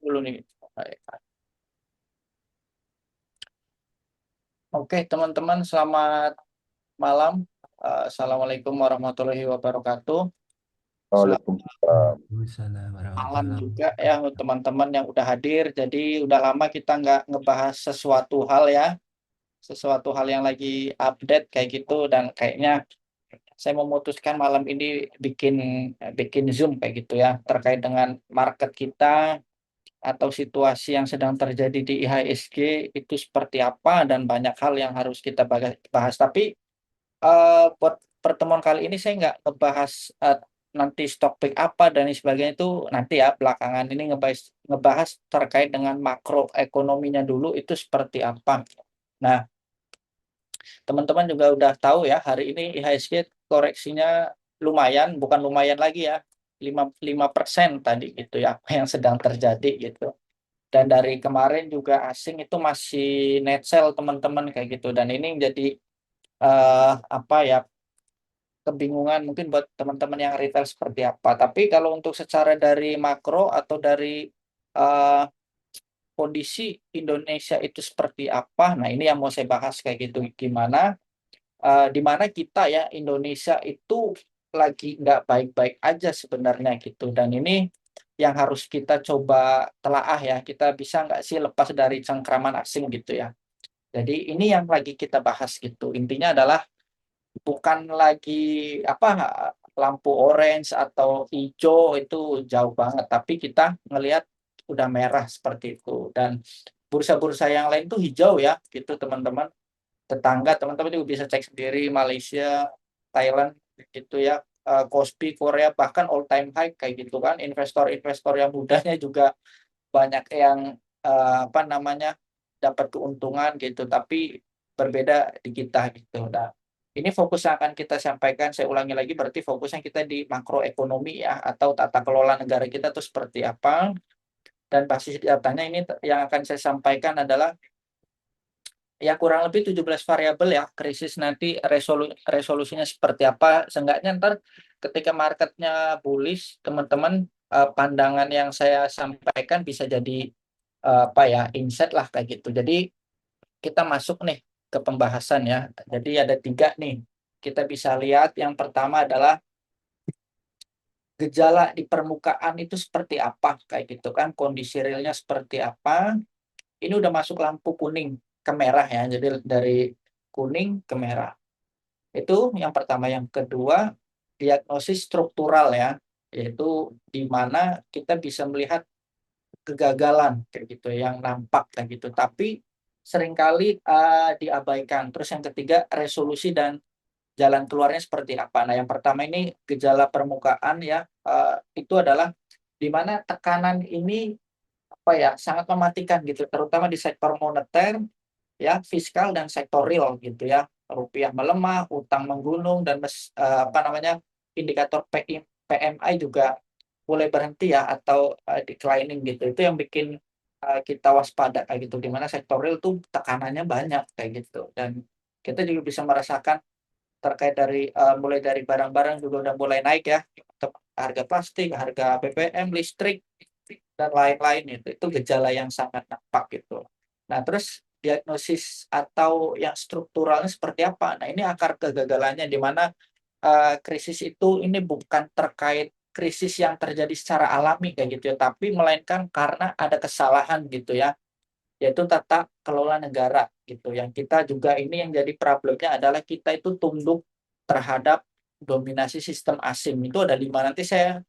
dulu nih. Baik. Oke, teman-teman, selamat malam. Assalamualaikum warahmatullahi wabarakatuh. Selamat Waalaikumsalam. Waalaikumsalam malam warahmatullahi juga ya wabarakatuh. untuk teman-teman yang udah hadir. Jadi udah lama kita nggak ngebahas sesuatu hal ya, sesuatu hal yang lagi update kayak gitu. Dan kayaknya saya memutuskan malam ini bikin bikin Zoom kayak gitu ya, terkait dengan market kita atau situasi yang sedang terjadi di IHSG itu seperti apa, dan banyak hal yang harus kita bahas. Tapi buat pertemuan kali ini saya nggak ngebahas nanti stock pick apa dan lain sebagainya, itu nanti ya belakangan ini ngebahas terkait dengan makroekonominya dulu itu seperti apa. Nah, teman-teman juga udah tahu ya, hari ini IHSG koreksinya lumayan, bukan lumayan lagi ya, 5% tadi gitu ya, apa yang sedang terjadi gitu. Dan dari kemarin juga asing itu masih net sell teman-teman kayak gitu, dan ini menjadi apa ya, kebingungan mungkin buat teman-teman yang retail seperti apa. Tapi kalau untuk secara dari makro atau dari eh, kondisi Indonesia itu seperti apa, nah ini yang mau saya bahas kayak gitu. Gimana, di mana kita ya Indonesia itu lagi nggak baik-baik aja sebenarnya gitu. Dan ini yang harus kita coba telaah ya, kita bisa nggak sih lepas dari cengkraman asing gitu ya. Jadi ini yang lagi kita bahas gitu. Intinya adalah bukan lagi apa, lampu orange atau hijau itu jauh banget, tapi kita ngelihat udah merah seperti itu. Dan bursa-bursa yang lain tuh hijau ya gitu teman-teman. Tetangga teman-teman juga bisa cek sendiri, Malaysia, Thailand gitu ya. Kospi Korea bahkan all time high kayak gitu kan. Investor-investor yang mudanya juga banyak yang apa namanya, dapat keuntungan gitu, tapi berbeda di kita gitu. Nah, ini fokus yang akan kita sampaikan, saya ulangi lagi, berarti fokusnya kita di makroekonomi ya, atau tata kelola negara kita tuh seperti apa. Dan basis datanya ini yang akan saya sampaikan adalah ya kurang lebih 17 variabel ya, krisis nanti resolusinya seperti apa. Seenggaknya ntar ketika marketnya bullish, teman-teman, pandangan yang saya sampaikan bisa jadi apa ya, insight lah kayak gitu. Jadi kita masuk nih ke pembahasan ya. Jadi ada tiga nih. Kita bisa lihat yang pertama adalah gejala di permukaan itu seperti apa kayak gitu kan. Kondisi realnya seperti apa. Ini udah masuk lampu kuning ke merah ya. Jadi dari kuning ke merah. Itu yang pertama. Yang kedua, diagnosis struktural ya. Yaitu di mana kita bisa melihat kegagalan kayak gitu yang nampak kayak gitu, tapi seringkali diabaikan. Terus yang ketiga, resolusi dan jalan keluarnya seperti apa. Nah, yang pertama ini gejala permukaan ya, itu adalah di mana tekanan ini apa ya, sangat mematikan gitu, terutama di sektor moneter ya, fiskal dan sektor real gitu ya. Rupiah melemah, utang menggunung, dan apa namanya, indikator PMI juga mulai berhenti ya, atau declining gitu. Itu yang bikin kita waspada kayak gitu, di mana sektor real tuh tekanannya banyak kayak gitu. Dan kita juga bisa merasakan terkait dari mulai dari barang-barang juga udah mulai naik ya, harga plastik, harga BBM, listrik, dan lain-lain. Itu gejala yang sangat nampak gitu. Nah, terus diagnosis atau yang strukturalnya seperti apa? Nah, ini akar kegagalannya, di mana krisis itu ini bukan terkait krisis yang terjadi secara alami kayak gitu ya, tapi melainkan karena ada kesalahan gitu ya, yaitu tata kelola negara gitu. Yang kita juga ini yang jadi problemnya adalah kita itu tunduk terhadap dominasi sistem asing. Itu ada lima, nanti saya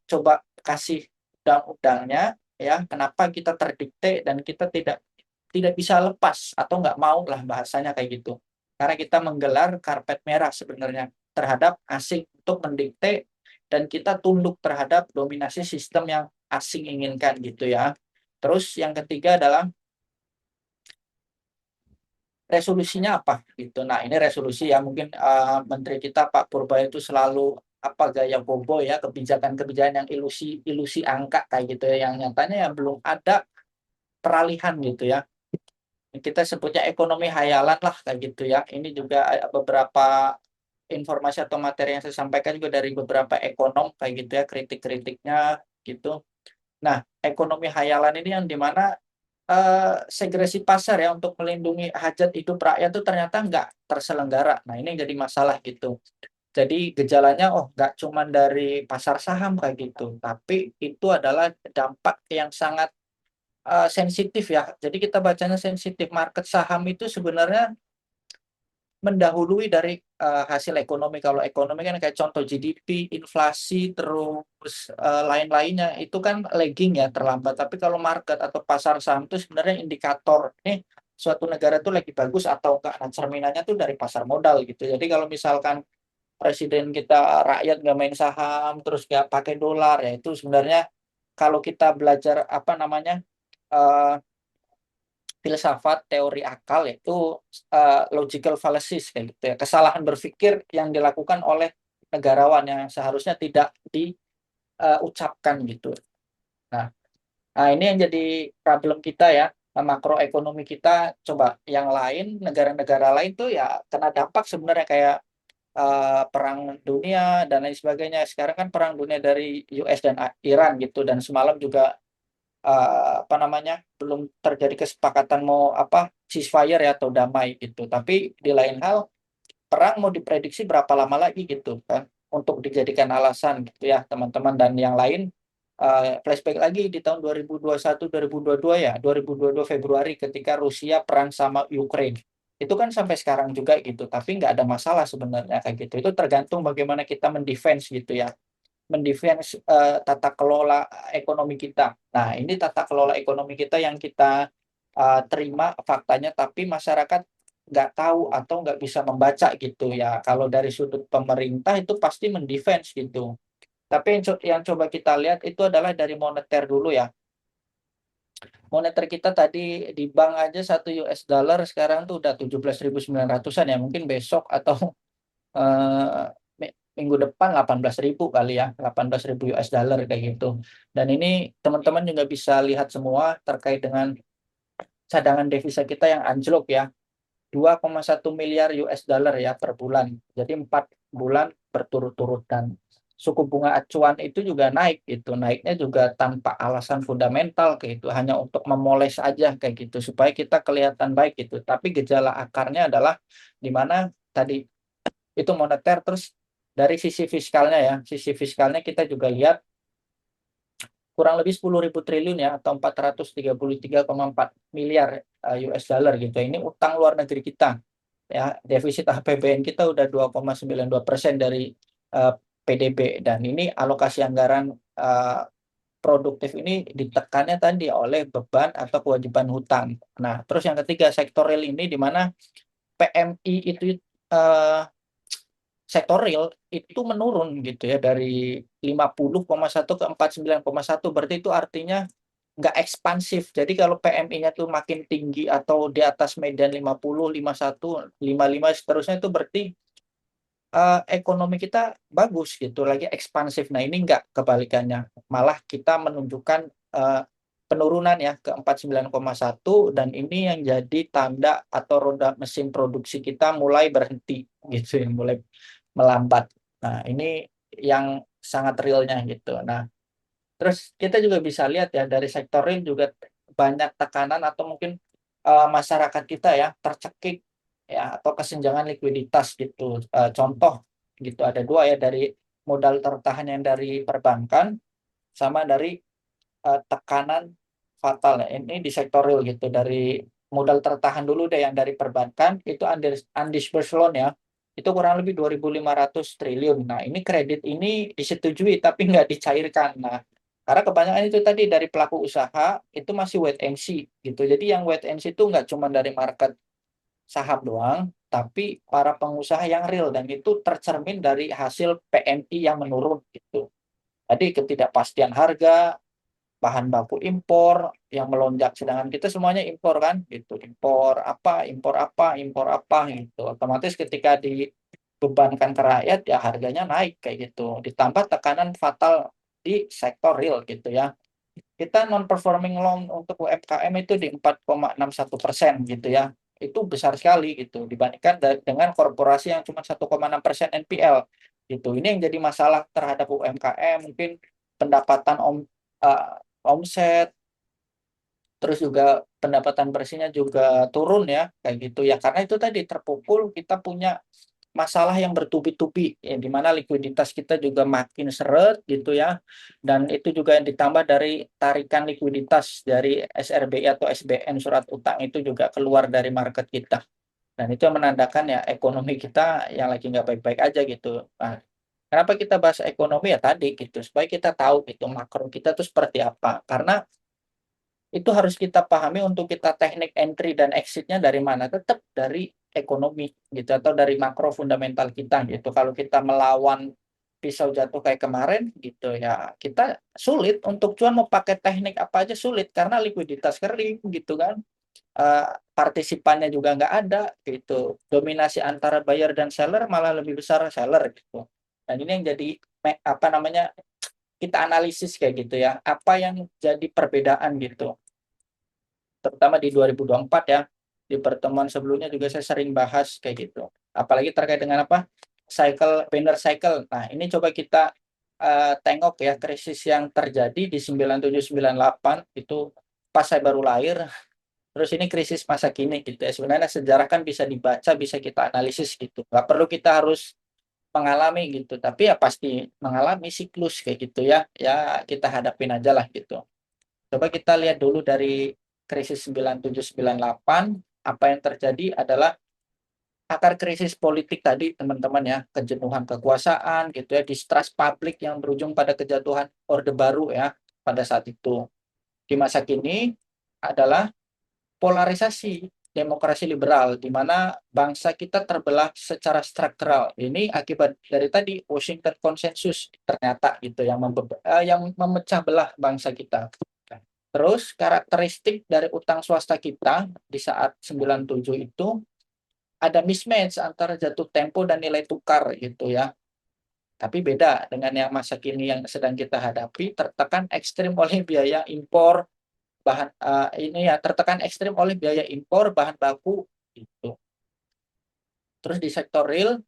coba kasih undang-undangnya ya, kenapa kita terdikte dan kita tidak tidak bisa lepas atau nggak mau lah bahasanya kayak gitu. Karena kita menggelar karpet merah sebenarnya terhadap asing untuk mendikte, dan kita tunduk terhadap dominasi sistem yang asing inginkan gitu ya. Terus yang ketiga adalah resolusinya apa gitu. Nah, ini resolusi ya, mungkin Menteri kita Pak Purba itu selalu apa, gaya bobo ya, kebijakan-kebijakan yang ilusi angka kayak gitu ya, yang nyatanya ya belum ada peralihan gitu ya. Kita sebutnya ekonomi hayalan lah kayak gitu ya. Ini juga beberapa informasi atau materi yang saya sampaikan juga dari beberapa ekonom kayak gitu ya, kritik-kritiknya gitu. Nah, ekonomi hayalan ini yang dimana segresi pasar ya untuk melindungi hajat hidup rakyat itu ternyata nggak terselenggara. Nah, ini yang jadi masalah gitu. Jadi gejalanya, oh nggak cuma dari pasar saham kayak gitu, tapi itu adalah dampak yang sangat sensitif ya. Jadi kita bacanya sensitif. Market saham itu sebenarnya mendahului dari hasil ekonomi. Kalau ekonomi kan kayak contoh GDP, inflasi, terus lain-lainnya itu kan lagging ya, terlambat. Tapi kalau market atau pasar saham itu sebenarnya indikator nih suatu negara itu lagi bagus atau enggak. Nah, cerminannya tuh dari pasar modal gitu. Jadi kalau misalkan presiden kita rakyat nggak main saham, terus nggak pakai dolar, ya itu sebenarnya kalau kita belajar apa namanya eh, filsafat teori akal yaitu logical fallacies kayak gitu ya, kesalahan berpikir yang dilakukan oleh negarawan yang seharusnya tidak diucapkan gitu. Nah, ini yang jadi problem kita ya, makroekonomi kita. Coba yang lain, negara-negara lain tuh ya kena dampak sebenarnya kayak perang dunia dan lain sebagainya. Sekarang kan perang dunia dari US dan Iran gitu, dan semalam juga apa namanya belum terjadi kesepakatan mau apa ceasefire ya atau damai gitu. Tapi di lain hal perang mau diprediksi berapa lama lagi gitu kan untuk dijadikan alasan gitu ya teman-teman. Dan yang lain flashback lagi di tahun 2021 2022 ya 2022 Februari ketika Rusia perang sama Ukraine itu kan sampai sekarang juga gitu, tapi nggak ada masalah sebenarnya kayak gitu. Itu tergantung bagaimana kita mendefense gitu ya, mendefense tata kelola ekonomi kita. Nah, ini tata kelola ekonomi kita yang kita terima faktanya, tapi masyarakat nggak tahu atau nggak bisa membaca gitu ya. Kalau dari sudut pemerintah itu pasti mendefense gitu. Tapi yang coba kita lihat itu adalah dari moneter dulu ya. Moneter kita tadi di bank aja 1 US dollar sekarang tuh udah 17.900-an ya. Mungkin besok atau eh, minggu depan 18.000 kali ya, 18.000 US dollar kayak gitu. Dan ini teman-teman juga bisa lihat semua terkait dengan cadangan devisa kita yang anjlok ya, 2,1 miliar US dollar ya per bulan. Jadi 4 bulan berturut-turut, dan suku bunga acuan itu juga naik gitu. Naiknya juga tanpa alasan fundamental kayak gitu, hanya untuk memoles aja kayak gitu supaya kita kelihatan baik gitu. Tapi gejala akarnya adalah di mana tadi itu moneter. Terus dari sisi fiskalnya ya, sisi fiskalnya kita juga lihat kurang lebih 10.000 triliun ya atau 433,4 miliar US dollar gitu. Ini utang luar negeri kita ya, defisit APBN kita udah 2,92% dari PDB, dan ini alokasi anggaran produktif ini ditekannya tadi oleh beban atau kewajiban hutang. Nah, terus yang ketiga sektor real ini di mana PMI itu eh, sektor real itu menurun gitu ya dari 50,1 ke 49,1, berarti itu artinya nggak ekspansif. Jadi kalau PMI-nya tuh makin tinggi atau di atas median 50, 51, 55 seterusnya itu berarti ekonomi kita bagus gitu, lagi ekspansif. Nah, ini nggak, kebalikannya. Malah kita menunjukkan eh, penurunan ya ke 49,1, dan ini yang jadi tanda atau roda mesin produksi kita mulai berhenti gitu ya, mulai melambat. Nah, ini yang sangat realnya gitu. Nah, terus kita juga bisa lihat ya dari sektor real juga banyak tekanan atau mungkin masyarakat kita ya tercekik ya atau kesenjangan likuiditas gitu. Contoh gitu ada dua ya, dari modal tertahan yang dari perbankan sama dari tekanan fatal ya. Ini di sektor real gitu. Dari modal tertahan dulu deh yang dari perbankan itu undisbursed loan ya. Itu kurang lebih 2.500 triliun. Nah, ini kredit ini disetujui tapi nggak dicairkan. Nah, karena kebanyakan itu tadi dari pelaku usaha itu masih wait and see gitu. Jadi yang wait and see itu nggak cuma dari market saham doang, tapi para pengusaha yang real, dan itu tercermin dari hasil PMI yang menurun gitu. Jadi ketidakpastian harga, bahan baku impor yang melonjak, sedangkan kita semuanya impor kan gitu, impor apa impor apa impor apa gitu. Otomatis ketika dibebankan ke rakyat ya harganya naik kayak gitu, ditambah tekanan fatal di sektor real gitu ya. Kita non performing loan untuk UMKM itu di 4,61% gitu ya, itu besar sekali gitu dibandingkan dengan korporasi yang cuma 1,6% NPL gitu. Ini yang jadi masalah terhadap UMKM, mungkin pendapatan omset, terus juga pendapatan bersihnya juga turun ya, kayak gitu ya. Karena itu tadi terpukul kita punya masalah yang bertubi-tubi, ya di mana likuiditas kita juga makin seret gitu ya, dan itu juga yang ditambah dari tarikan likuiditas dari SRBI atau SBN, surat utang itu juga keluar dari market kita. Dan itu yang menandakan ya ekonomi kita yang lagi nggak baik-baik aja gitu. Nah, kenapa kita bahas ekonomi ya tadi gitu, supaya kita tahu gitu makro kita tuh seperti apa. Karena itu harus kita pahami untuk kita teknik entry dan exit-nya dari mana, tetap dari ekonomi gitu atau dari makro fundamental kita gitu. Kalau kita melawan pisau jatuh kayak kemarin gitu ya, kita sulit untuk cuan mau pakai teknik apa aja sulit karena likuiditas kering gitu kan. Partisipannya juga nggak ada gitu. Dominasi antara buyer dan seller malah lebih besar seller gitu. Dan ini yang jadi apa namanya, kita analisis kayak gitu ya, apa yang jadi perbedaan gitu, terutama di 2024 ya. Di pertemuan sebelumnya juga saya sering bahas kayak gitu. Apalagi terkait dengan apa? Cycle, banner cycle. Nah, ini coba kita tengok ya krisis yang terjadi di 9798 itu pas saya baru lahir. Terus ini krisis masa kini gitu ya. Sebenarnya sejarah kan bisa dibaca, bisa kita analisis gitu. Nggak perlu kita harus mengalami gitu, tapi ya pasti mengalami siklus kayak gitu ya. Ya kita hadapin aja lah gitu. Coba kita lihat dulu dari krisis 9798, apa yang terjadi adalah akar krisis politik tadi teman-teman ya, kejenuhan kekuasaan gitu ya, distrust publik yang berujung pada kejatuhan Orde Baru ya pada saat itu. Di masa kini adalah polarisasi demokrasi liberal di mana bangsa kita terbelah secara struktural. Ini akibat dari tadi Washington Consensus ternyata gitu yang memecah belah bangsa kita. Terus karakteristik dari utang swasta kita di saat 97 itu ada mismatch antara jatuh tempo dan nilai tukar gitu ya. Tapi beda dengan yang masa kini yang sedang kita hadapi, tertekan ekstrim oleh biaya impor ini ya, tertekan ekstrim oleh biaya impor bahan baku gitu. Terus di sektor real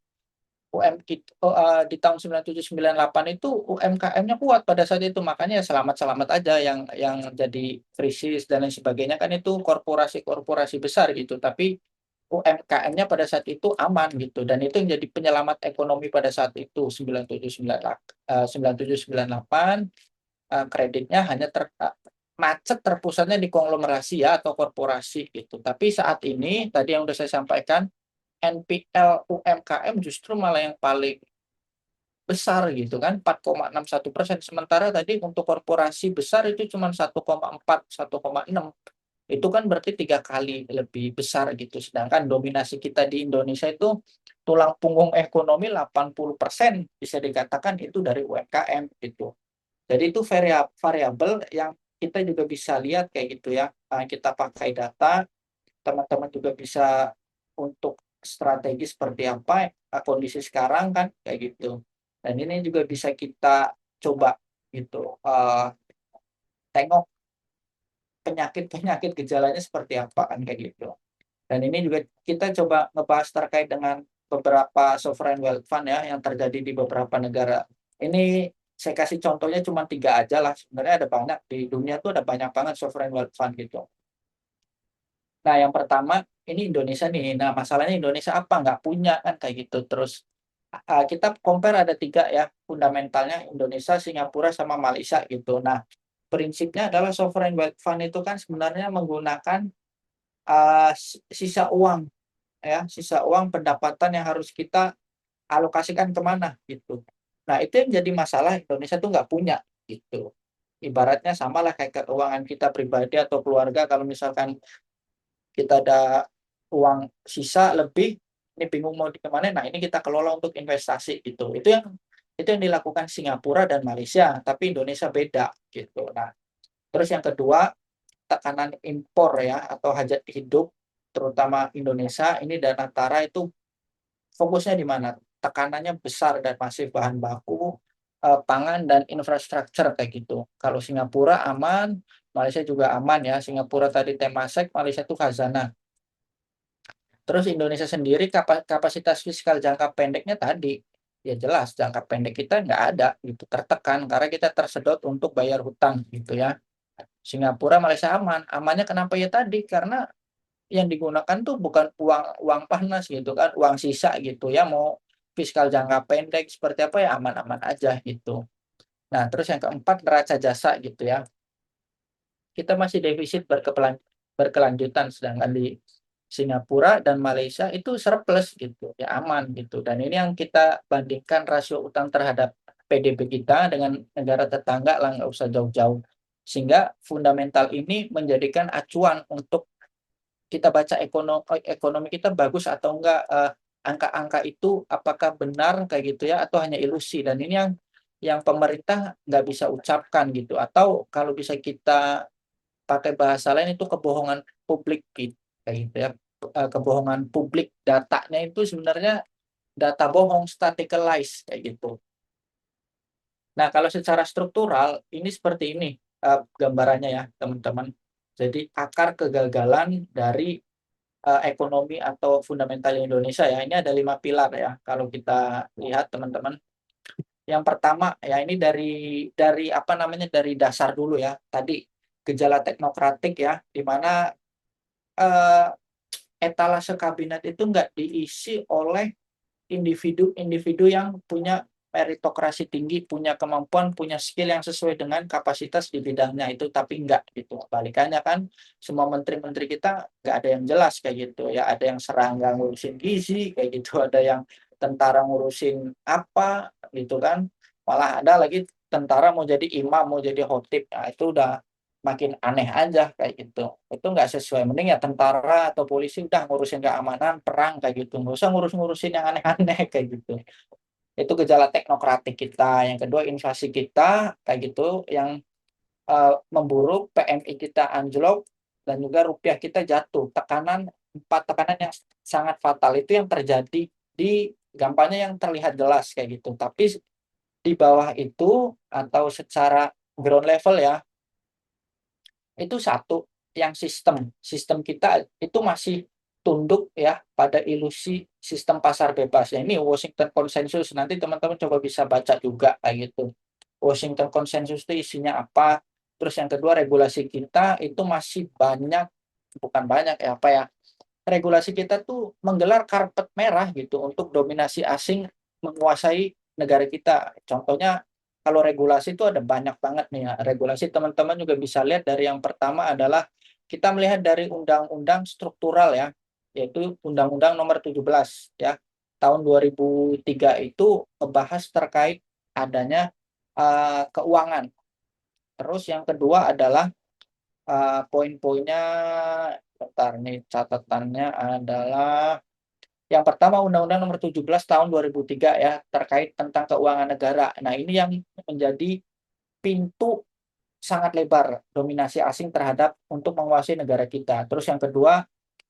di tahun 9798 itu UMKM-nya kuat pada saat itu, makanya selamat-selamat aja yang jadi krisis dan lain sebagainya kan itu korporasi-korporasi besar gitu, tapi UMKM-nya pada saat itu aman gitu, dan itu yang jadi penyelamat ekonomi pada saat itu 9798. Kreditnya hanya macet terpusatnya di konglomerasi ya atau korporasi gitu. Tapi saat ini tadi yang sudah saya sampaikan, NPL UMKM justru malah yang paling besar gitu kan, 4,61%. Sementara tadi untuk korporasi besar itu cuma 1,4, 1,6. Itu kan berarti 3 kali lebih besar gitu. Sedangkan dominasi kita di Indonesia itu tulang punggung ekonomi 80% bisa dikatakan itu dari UMKM gitu. Jadi itu variabel yang kita juga bisa lihat kayak gitu ya. Kita pakai data, teman-teman juga bisa untuk strategi seperti apa kondisi sekarang kan kayak gitu. Dan ini juga bisa kita coba gitu, tengok penyakit-penyakit gejalanya seperti apa kan kayak gitu. Dan ini juga kita coba ngebahas terkait dengan beberapa sovereign wealth fund ya yang terjadi di beberapa negara. Ini saya kasih contohnya cuma 3 aja lah. Sebenarnya ada banyak di dunia tuh, ada banyak banget sovereign wealth fund gitu. Nah, yang pertama ini Indonesia nih. Nah, masalahnya Indonesia apa? Nggak punya kan kayak gitu. Terus kita compare ada 3 ya fundamentalnya, Indonesia, Singapura, sama Malaysia gitu. Nah, prinsipnya adalah sovereign wealth fund itu kan sebenarnya menggunakan sisa uang ya, sisa uang pendapatan yang harus kita alokasikan kemana gitu. Nah, itu yang jadi masalah Indonesia tuh nggak punya gitu. Ibaratnya sama lah kayak keuangan kita pribadi atau keluarga, kalau misalkan kita ada uang sisa lebih, ini bingung mau dikemana, nah ini kita kelola untuk investasi gitu. Itu yang dilakukan Singapura dan Malaysia, tapi Indonesia beda gitu. Nah, terus yang kedua, tekanan impor ya atau hajat hidup terutama Indonesia ini dan antara itu fokusnya di mana? Tekanannya besar dan masif, bahan baku, pangan dan infrastruktur kayak gitu. Kalau Singapura aman, Malaysia juga aman ya. Singapura tadi Temasek, Malaysia itu khazanah. Terus Indonesia sendiri kapasitas fiskal jangka pendeknya tadi, ya jelas jangka pendek kita nggak ada gitu, tertekan karena kita tersedot untuk bayar hutang gitu ya. Singapura, Malaysia aman. Amannya kenapa? Ya tadi, karena yang digunakan tuh bukan uang uang panas gitu kan, uang sisa gitu ya, mau fiskal jangka pendek seperti apa ya aman-aman aja gitu. Nah, terus yang keempat neraca jasa gitu ya. Kita masih defisit berkelanjutan, sedangkan di Singapura dan Malaysia itu surplus gitu, ya aman gitu. Dan ini yang kita bandingkan rasio utang terhadap PDB kita dengan negara tetangga lah, nggak usah jauh-jauh. Sehingga fundamental ini menjadikan acuan untuk kita baca ekonomi kita bagus atau enggak, angka-angka itu apakah benar kayak gitu ya atau hanya ilusi. Dan ini yang pemerintah nggak bisa ucapkan gitu, atau kalau bisa kita pakai bahasa lain itu kebohongan publik gitu, kayak gitu ya. Kebohongan publik, datanya itu sebenarnya data bohong, staticalized kayak gitu. Nah, kalau secara struktural ini seperti ini, gambarannya ya teman-teman. Jadi akar kegagalan dari ekonomi atau fundamental Indonesia ya, ini ada 5 pilar ya kalau kita lihat teman-teman. Yang pertama ya, ini dari apa namanya, dari dasar dulu ya. Tadi gejala teknokratik ya, di mana eh, etalase kabinet itu nggak diisi oleh individu-individu yang punya meritokrasi tinggi, punya kemampuan, punya skill yang sesuai dengan kapasitas di bidangnya itu, tapi enggak gitu. Balikannya kan, semua menteri-menteri kita nggak ada yang jelas kayak gitu ya. Ada yang serangga ngurusin gizi kayak gitu, ada yang tentara ngurusin apa gitu kan. Malah ada lagi tentara mau jadi imam, mau jadi khotib. Nah, itu udah makin aneh aja kayak gitu. Itu nggak sesuai. Mending ya tentara atau polisi udah ngurusin keamanan, perang kayak gitu. Nggak usah ngurus-ngurusin yang aneh-aneh kayak gitu. Itu gejala teknokratik kita. Yang kedua, inflasi kita kayak gitu, yang memburuk, PMI kita anjlok, dan juga rupiah kita jatuh. Empat tekanan yang sangat fatal itu yang terjadi di, gampangnya yang terlihat jelas kayak gitu. Tapi di bawah itu atau secara ground level ya, itu satu, yang sistem kita itu masih tunduk ya pada ilusi sistem pasar bebas ya. Ini Washington Consensus, nanti teman-teman coba bisa baca juga kayak gitu. Washington Consensus itu isinya apa. Terus yang kedua, regulasi kita itu masih banyak, bukan banyak ya, apa ya, regulasi kita tuh menggelar karpet merah gitu untuk dominasi asing menguasai negara kita. Contohnya, kalau regulasi itu ada banyak banget nih ya. Regulasi teman-teman juga bisa lihat dari yang pertama adalah kita melihat dari undang-undang struktural ya, yaitu Undang-Undang Nomor 17 ya, tahun 2003 itu membahas terkait adanya keuangan. Terus yang kedua adalah poin-poinnya, bentar nih catatannya adalah yang pertama Undang-Undang Nomor 17 tahun 2003 ya, terkait tentang keuangan negara. Nah, ini yang menjadi pintu sangat lebar dominasi asing terhadap untuk menguasai negara kita. Terus yang kedua,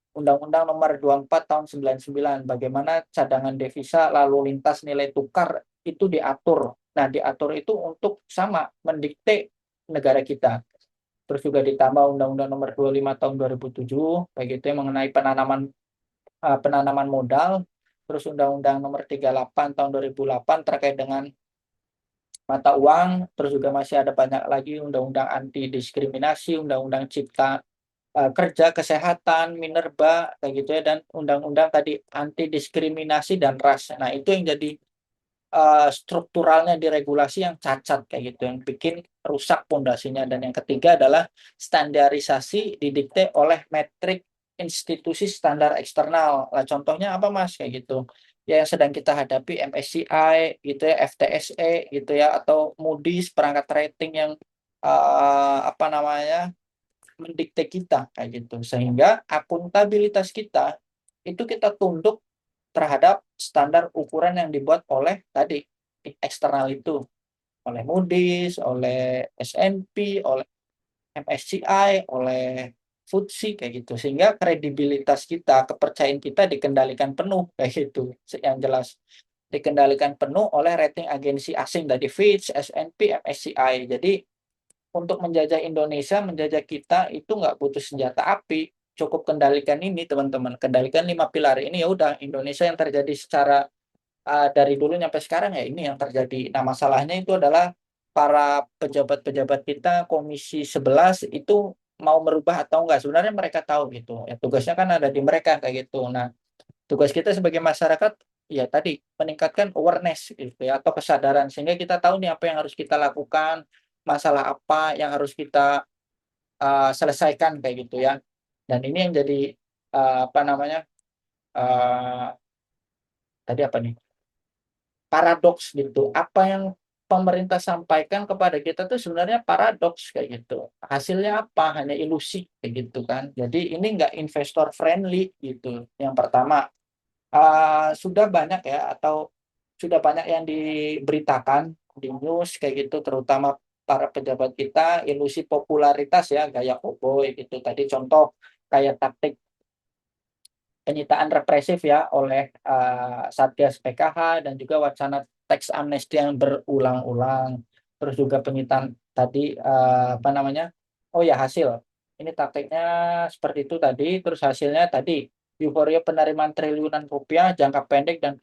Undang-Undang Nomor 24 tahun 99, bagaimana cadangan devisa lalu lintas nilai tukar itu diatur. Nah, diatur itu untuk sama mendikte negara kita. Terus juga ditambah Undang-Undang Nomor 25 tahun 2007, kayak gitu ya, mengenai penanaman modal. Terus Undang-Undang Nomor 38 tahun 2008 terkait dengan mata uang. Terus juga masih ada banyak lagi undang-undang anti diskriminasi, undang-undang cipta kerja, kesehatan, minerba kayak gitu ya, dan undang-undang tadi anti diskriminasi dan ras. Nah, itu yang jadi strukturalnya di regulasi yang cacat kayak gitu, yang bikin rusak pondasinya. Dan yang ketiga adalah standarisasi didikte oleh metrik institusi standar eksternal. Lah, contohnya apa Mas kayak gitu? Ya, yang sedang kita hadapi MSCI gitu ya, FTSE gitu ya, atau Moody's, perangkat rating yang apa namanya, mendikte kita kayak gitu. Sehingga akuntabilitas kita itu kita tunduk terhadap standar ukuran yang dibuat oleh tadi eksternal itu, oleh Moody's, oleh S&P, oleh MSCI, oleh FTSE kayak gitu. Sehingga kredibilitas kita, kepercayaan kita dikendalikan penuh kayak gitu. Yang jelas dikendalikan penuh oleh rating agensi asing dari Fitch, S&P, MSCI. Jadi untuk menjajah Indonesia, menjajah kita itu nggak butuh senjata api, cukup kendalikan ini teman-teman, kendalikan 5 pilar ini, ya udah Indonesia yang terjadi secara dari dulu sampai sekarang ya ini yang terjadi. Nah, masalahnya itu adalah para pejabat-pejabat kita Komisi 11 itu mau merubah atau enggak. Sebenarnya mereka tahu gitu. Ya tugasnya kan ada di mereka kayak gitu. Nah, tugas kita sebagai masyarakat ya tadi meningkatkan awareness gitu ya atau kesadaran sehingga kita tahu nih apa yang harus kita lakukan, masalah apa yang harus kita selesaikan kayak gitu ya. Dan ini yang jadi apa namanya? eh, tadi apa nih? Paradoks gitu. Apa yang pemerintah sampaikan kepada kita tuh sebenarnya paradoks kayak gitu. Hasilnya apa? Hanya ilusi kayak gitu kan. Jadi ini nggak investor friendly gitu. Yang pertama, sudah banyak ya atau sudah banyak yang diberitakan di news kayak gitu, terutama para pejabat kita, ilusi popularitas ya, gaya koboi gitu. Tadi contoh kayak taktik penyitaan represif ya oleh Satgas PKH dan juga wacana teks amnesti yang berulang-ulang. Terus juga penyitaan tadi apa namanya? Oh ya hasil. Ini taktiknya seperti itu tadi. Terus hasilnya tadi euforia penerimaan triliunan rupiah jangka pendek dan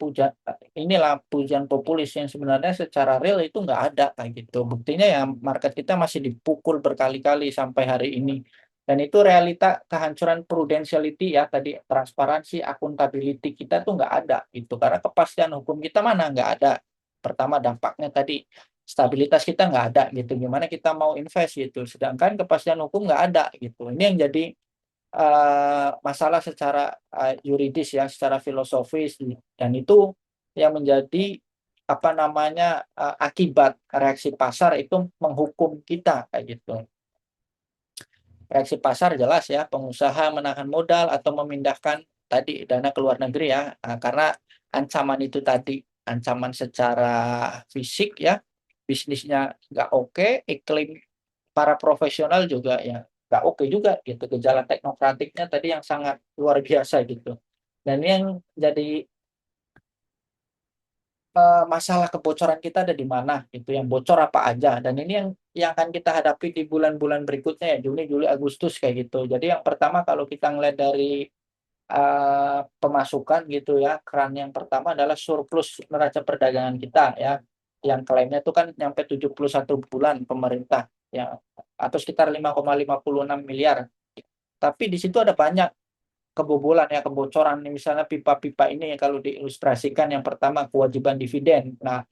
inilah pujian populis yang sebenarnya secara real itu nggak ada kayak gitu. Buktinya ya market kita masih dipukul berkali-kali sampai hari ini. Dan itu realita kehancuran prudentiality ya tadi transparansi, akuntability kita tuh nggak ada gitu karena kepastian hukum kita mana nggak ada. Pertama dampaknya tadi stabilitas kita nggak ada gitu. Gimana kita mau invest gitu. Sedangkan kepastian hukum nggak ada gitu. Ini yang jadi masalah secara yuridis ya, secara filosofis dan itu yang menjadi apa namanya akibat reaksi pasar itu menghukum kita kayak gitu. Reaksi pasar jelas ya, pengusaha menahan modal atau memindahkan tadi dana ke luar negeri ya, karena ancaman itu tadi, ancaman secara fisik ya, bisnisnya nggak oke, iklim para profesional juga ya nggak oke juga gitu, gejala teknokratiknya tadi yang sangat luar biasa gitu. Dan ini yang jadi masalah kebocoran kita ada di mana gitu, yang bocor apa aja dan ini yang akan kita hadapi di bulan-bulan berikutnya ya, Juni, Juli, Agustus kayak gitu. Jadi yang pertama kalau kita ngelihat dari, pemasukan gitu ya, keran yang pertama adalah surplus neraca perdagangan kita ya, yang klaimnya itu kan nyampe 71 bulan pemerintah ya, atau sekitar 5,56 miliar. Tapi di situ ada banyak kebobolan ya, kebocoran misalnya pipa-pipa ini ya kalau diilustrasikan yang pertama kewajiban dividen. Nah,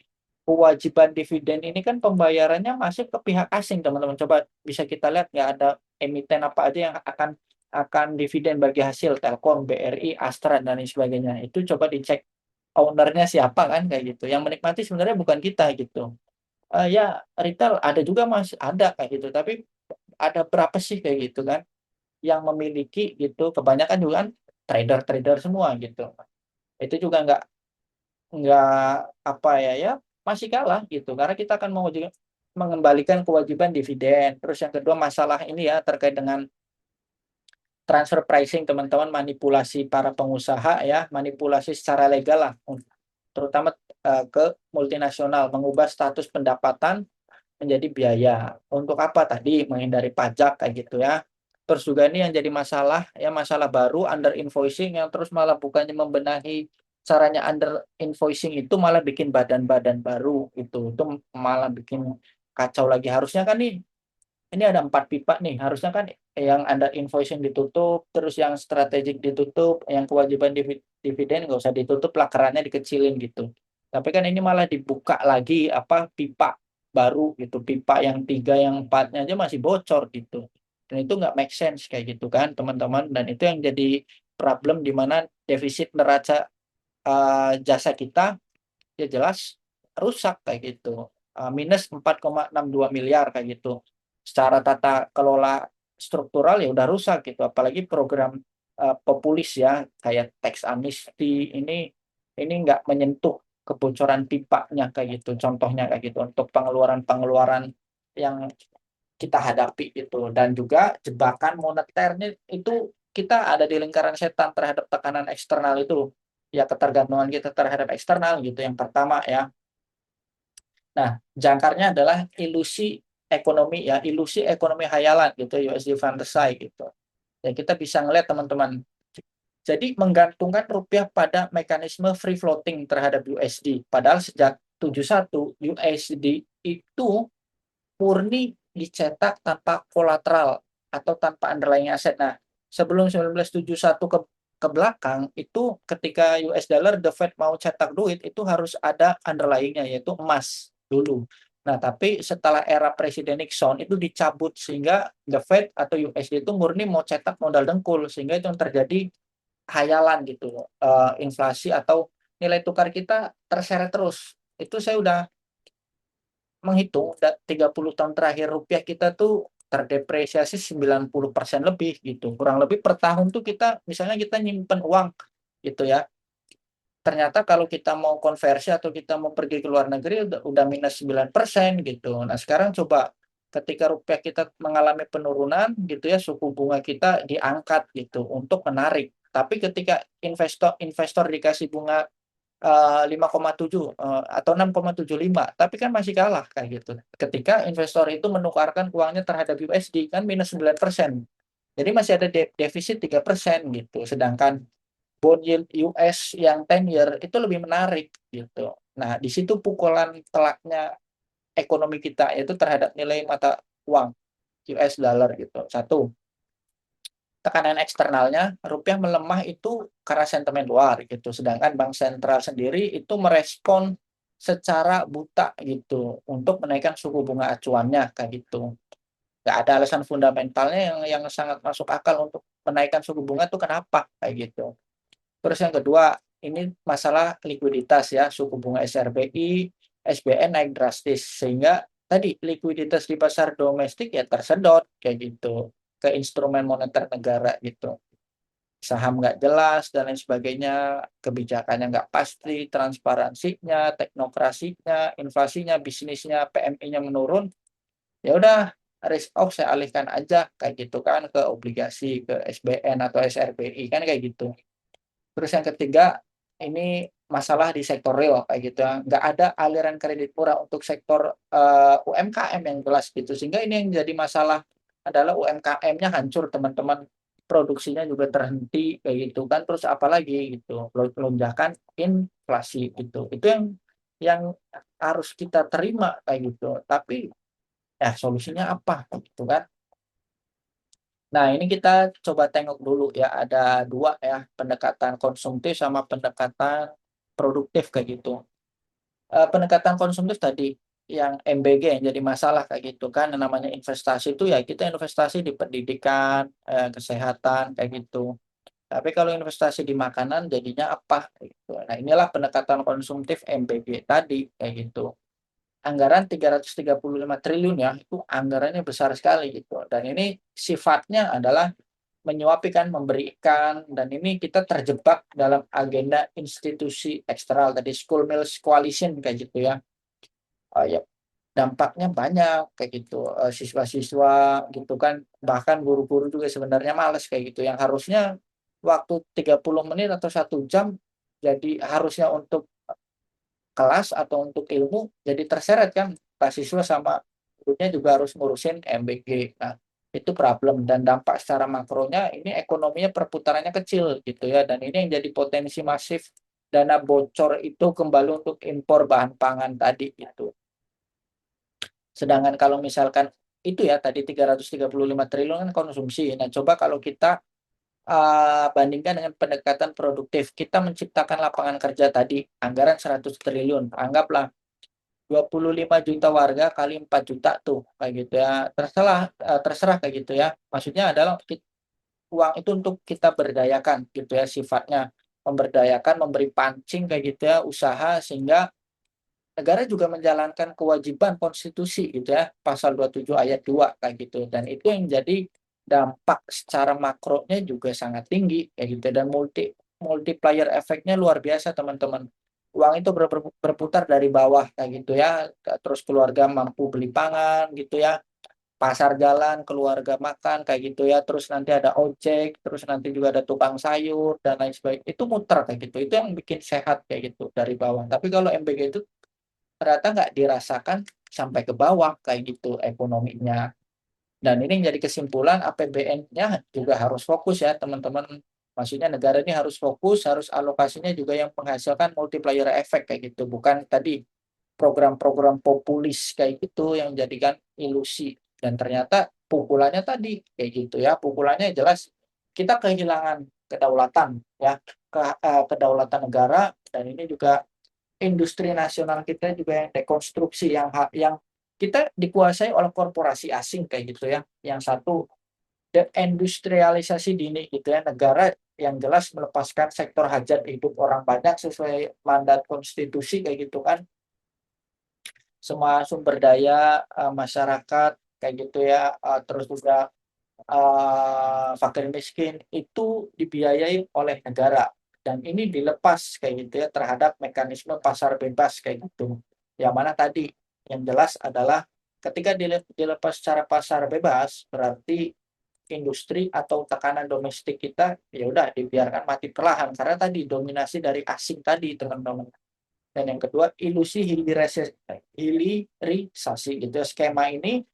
kewajiban dividen ini kan pembayarannya masih ke pihak asing, teman-teman. Coba bisa kita lihat nggak ada emiten apa aja yang akan dividen bagi hasil Telkom, BRI, Astra dan lain sebagainya. Itu coba dicek ownernya siapa kan kayak gitu. Yang menikmati sebenarnya bukan kita gitu. Ya retail ada juga Mas, ada kayak gitu. Tapi ada berapa sih kayak gitu kan yang memiliki gitu. Kebanyakan juga kan trader-trader semua gitu. Itu juga nggak apa ya, ya masih kalah gitu karena kita akan mengembalikan kewajiban dividen. Terus yang kedua masalah ini ya terkait dengan transfer pricing teman-teman, manipulasi para pengusaha ya, manipulasi secara legal lah, terutama ke multinasional, mengubah status pendapatan menjadi biaya. Untuk apa tadi? Menghindari pajak kayak gitu ya. Terus juga ini yang jadi masalah ya, masalah baru under invoicing yang terus malah bukannya membenahi caranya under invoicing itu malah bikin badan-badan baru itu malah bikin kacau lagi. Harusnya kan nih ini ada 4 pipa nih, harusnya kan yang under invoicing ditutup, terus yang strategik ditutup, yang kewajiban dividen nggak usah ditutup lah, kerannya dikecilin gitu. Tapi kan ini malah dibuka lagi apa pipa baru gitu, pipa yang 3, yang 4-nya aja masih bocor gitu. Dan itu nggak make sense kayak gitu kan teman-teman. Dan itu yang jadi problem di mana defisit neraca jasa kita ya jelas rusak kayak gitu. Minus 4,62 miliar kayak gitu. Secara tata kelola struktural ya udah rusak gitu. Apalagi program populis ya kayak tax amnesty ini nggak menyentuh kebocoran pipanya kayak gitu. Contohnya kayak gitu untuk pengeluaran-pengeluaran yang kita hadapi itu dan juga jebakan moneternya itu kita ada di lingkaran setan terhadap tekanan eksternal itu ya, ketergantungan kita terhadap eksternal gitu yang pertama ya. Nah, jangkarnya adalah ilusi ekonomi ya, ilusi ekonomi hayalan gitu, USD fantasy gitu. Dan kita bisa ngelihat teman-teman. Jadi menggantungkan rupiah pada mekanisme free floating terhadap USD. Padahal sejak 71 USD itu murni dicetak tanpa kolateral atau tanpa underlying aset. Nah, sebelum 1971 ke belakang itu ketika US dollar the Fed mau cetak duit itu harus ada underlying-nya yaitu emas dulu. Nah, tapi setelah era Presiden Nixon itu dicabut sehingga the Fed atau USD itu murni mau cetak modal dengkul sehingga itu yang terjadi hayalan gitu, inflasi atau nilai tukar kita terseret terus. Itu saya udah menghitung 30 tahun terakhir rupiah kita tuh terdepresiasi 90% lebih gitu. Kurang lebih per tahun tuh kita misalnya kita nyimpen uang gitu ya. Ternyata kalau kita mau konversi atau kita mau pergi ke luar negeri udah minus 9% gitu. Nah, sekarang coba ketika rupiah kita mengalami penurunan gitu ya, suku bunga kita diangkat gitu untuk menarik. Tapi ketika investor investor dikasih bunga 5,7 atau 6,75 tapi kan masih kalah kayak gitu. Ketika investor itu menukarkan uangnya terhadap USD kan minus 9%. Jadi masih ada defisit 3% gitu. Sedangkan bond yield US yang 10 year itu lebih menarik gitu. Nah, di situ pukulan telaknya ekonomi kita yaitu terhadap nilai mata uang US dollar gitu. Satu, tekanan eksternalnya rupiah melemah itu karena sentimen luar gitu. Sedangkan bank sentral sendiri itu merespon secara buta gitu untuk menaikkan suku bunga acuannya kayak gitu. Nggak ada alasan fundamentalnya yang sangat masuk akal untuk menaikkan suku bunga itu kenapa kayak gitu. Terus yang kedua, ini masalah likuiditas ya, suku bunga SRBI, SBN naik drastis sehingga tadi likuiditas di pasar domestik ya tersedot kayak gitu ke instrumen moneter negara gitu. Saham nggak jelas dan lain sebagainya, kebijakannya nggak pasti, transparansinya, teknokrasinya, inflasinya, bisnisnya, PMI-nya menurun, ya udah risk off saya alihkan aja kayak gitu kan ke obligasi, ke SBN atau SRBI kan kayak gitu. Terus yang ketiga, ini masalah di sektor real kayak gitu ya. Nggak ada aliran kredit murah untuk sektor UMKM yang jelas gitu. Sehingga ini yang jadi masalah adalah UMKM-nya hancur teman-teman. Produksinya juga terhenti kayak gitu kan. Terus apalagi gitu, lonjakan inflasi gitu. Itu yang harus kita terima kayak gitu. Tapi ya solusinya apa gitu kan. Nah, ini kita coba tengok dulu ya, ada dua ya, pendekatan konsumtif sama pendekatan produktif kayak gitu. Pendekatan konsumtif tadi yang MBG yang jadi masalah kayak gitu kan, namanya investasi itu ya kita investasi di pendidikan, kesehatan kayak gitu. Tapi kalau investasi di makanan jadinya apa gitu. Nah, inilah pendekatan konsumtif MBG tadi kayak gitu. Anggaran 335 triliun ya, itu anggarannya besar sekali gitu. Dan ini sifatnya adalah menyuapikan, memberikan, dan ini kita terjebak dalam agenda institusi eksternal tadi school meals coalition kayak gitu ya. Ya dampaknya banyak kayak gitu. Siswa-siswa gitu kan, bahkan guru-guru juga sebenarnya males kayak gitu. Yang harusnya waktu 30 menit atau 1 jam jadi harusnya untuk kelas atau untuk ilmu jadi terseret kan siswa sama gurunya juga harus ngurusin MBG. Nah, itu problem dan dampak secara makronya ini ekonominya perputarannya kecil gitu ya dan ini yang jadi potensi masif dana bocor itu kembali untuk impor bahan pangan tadi gitu. Sedangkan kalau misalkan itu ya tadi 335 triliun kan konsumsi. Nah, coba kalau kita bandingkan dengan pendekatan produktif, kita menciptakan lapangan kerja tadi anggaran 100 triliun. Anggaplah 25 juta warga kali 4 juta tuh kayak gitu ya. Terserah kayak gitu ya. Maksudnya adalah uang itu untuk kita berdayakan gitu ya sifatnya memberdayakan, memberi pancing kayak gitu ya usaha sehingga negara juga menjalankan kewajiban konstitusi gitu ya pasal 27 ayat 2 kayak gitu dan itu yang jadi dampak secara makronya juga sangat tinggi kayak gitu dan multiplier efeknya luar biasa teman-teman. Uang itu berputar dari bawah kayak gitu ya, terus keluarga mampu beli pangan gitu ya, pasar jalan, keluarga makan kayak gitu ya, terus nanti ada ojek, terus nanti juga ada tukang sayur dan lain sebagainya. Itu muter kayak gitu. Itu yang bikin sehat kayak gitu dari bawah. Tapi kalau MBG itu ternyata nggak dirasakan sampai ke bawah kayak gitu ekonominya. Dan ini yang jadi kesimpulan APBN-nya juga harus fokus ya teman-teman. Maksudnya negara ini harus fokus, harus alokasinya juga yang menghasilkan multiplier efek kayak gitu. Bukan tadi program-program populis kayak gitu yang menjadikan ilusi, dan ternyata pukulannya tadi kayak gitu ya, pukulannya jelas kita kehilangan kedaulatan ya, kedaulatan negara, dan ini juga industri nasional kita juga yang dekonstruksi, yang kita dikuasai oleh korporasi asing kayak gitu ya. Yang satu, deindustrialisasi dini gitu ya, negara yang jelas melepaskan sektor hajat hidup orang banyak sesuai mandat konstitusi kayak gitu kan. Semua sumber daya, masyarakat kayak gitu ya, terus juga, fakir miskin itu dibiayai oleh negara, dan ini dilepas kayak gitu ya terhadap mekanisme pasar bebas kayak gitu. Yang mana tadi, yang jelas adalah ketika dilepas secara pasar bebas, berarti industri atau tekanan domestik kita ya udah dibiarkan mati perlahan karena tadi dominasi dari asing tadi, teman-teman. Dan yang kedua, ilusi hilirisasi gitu ya. Skema ini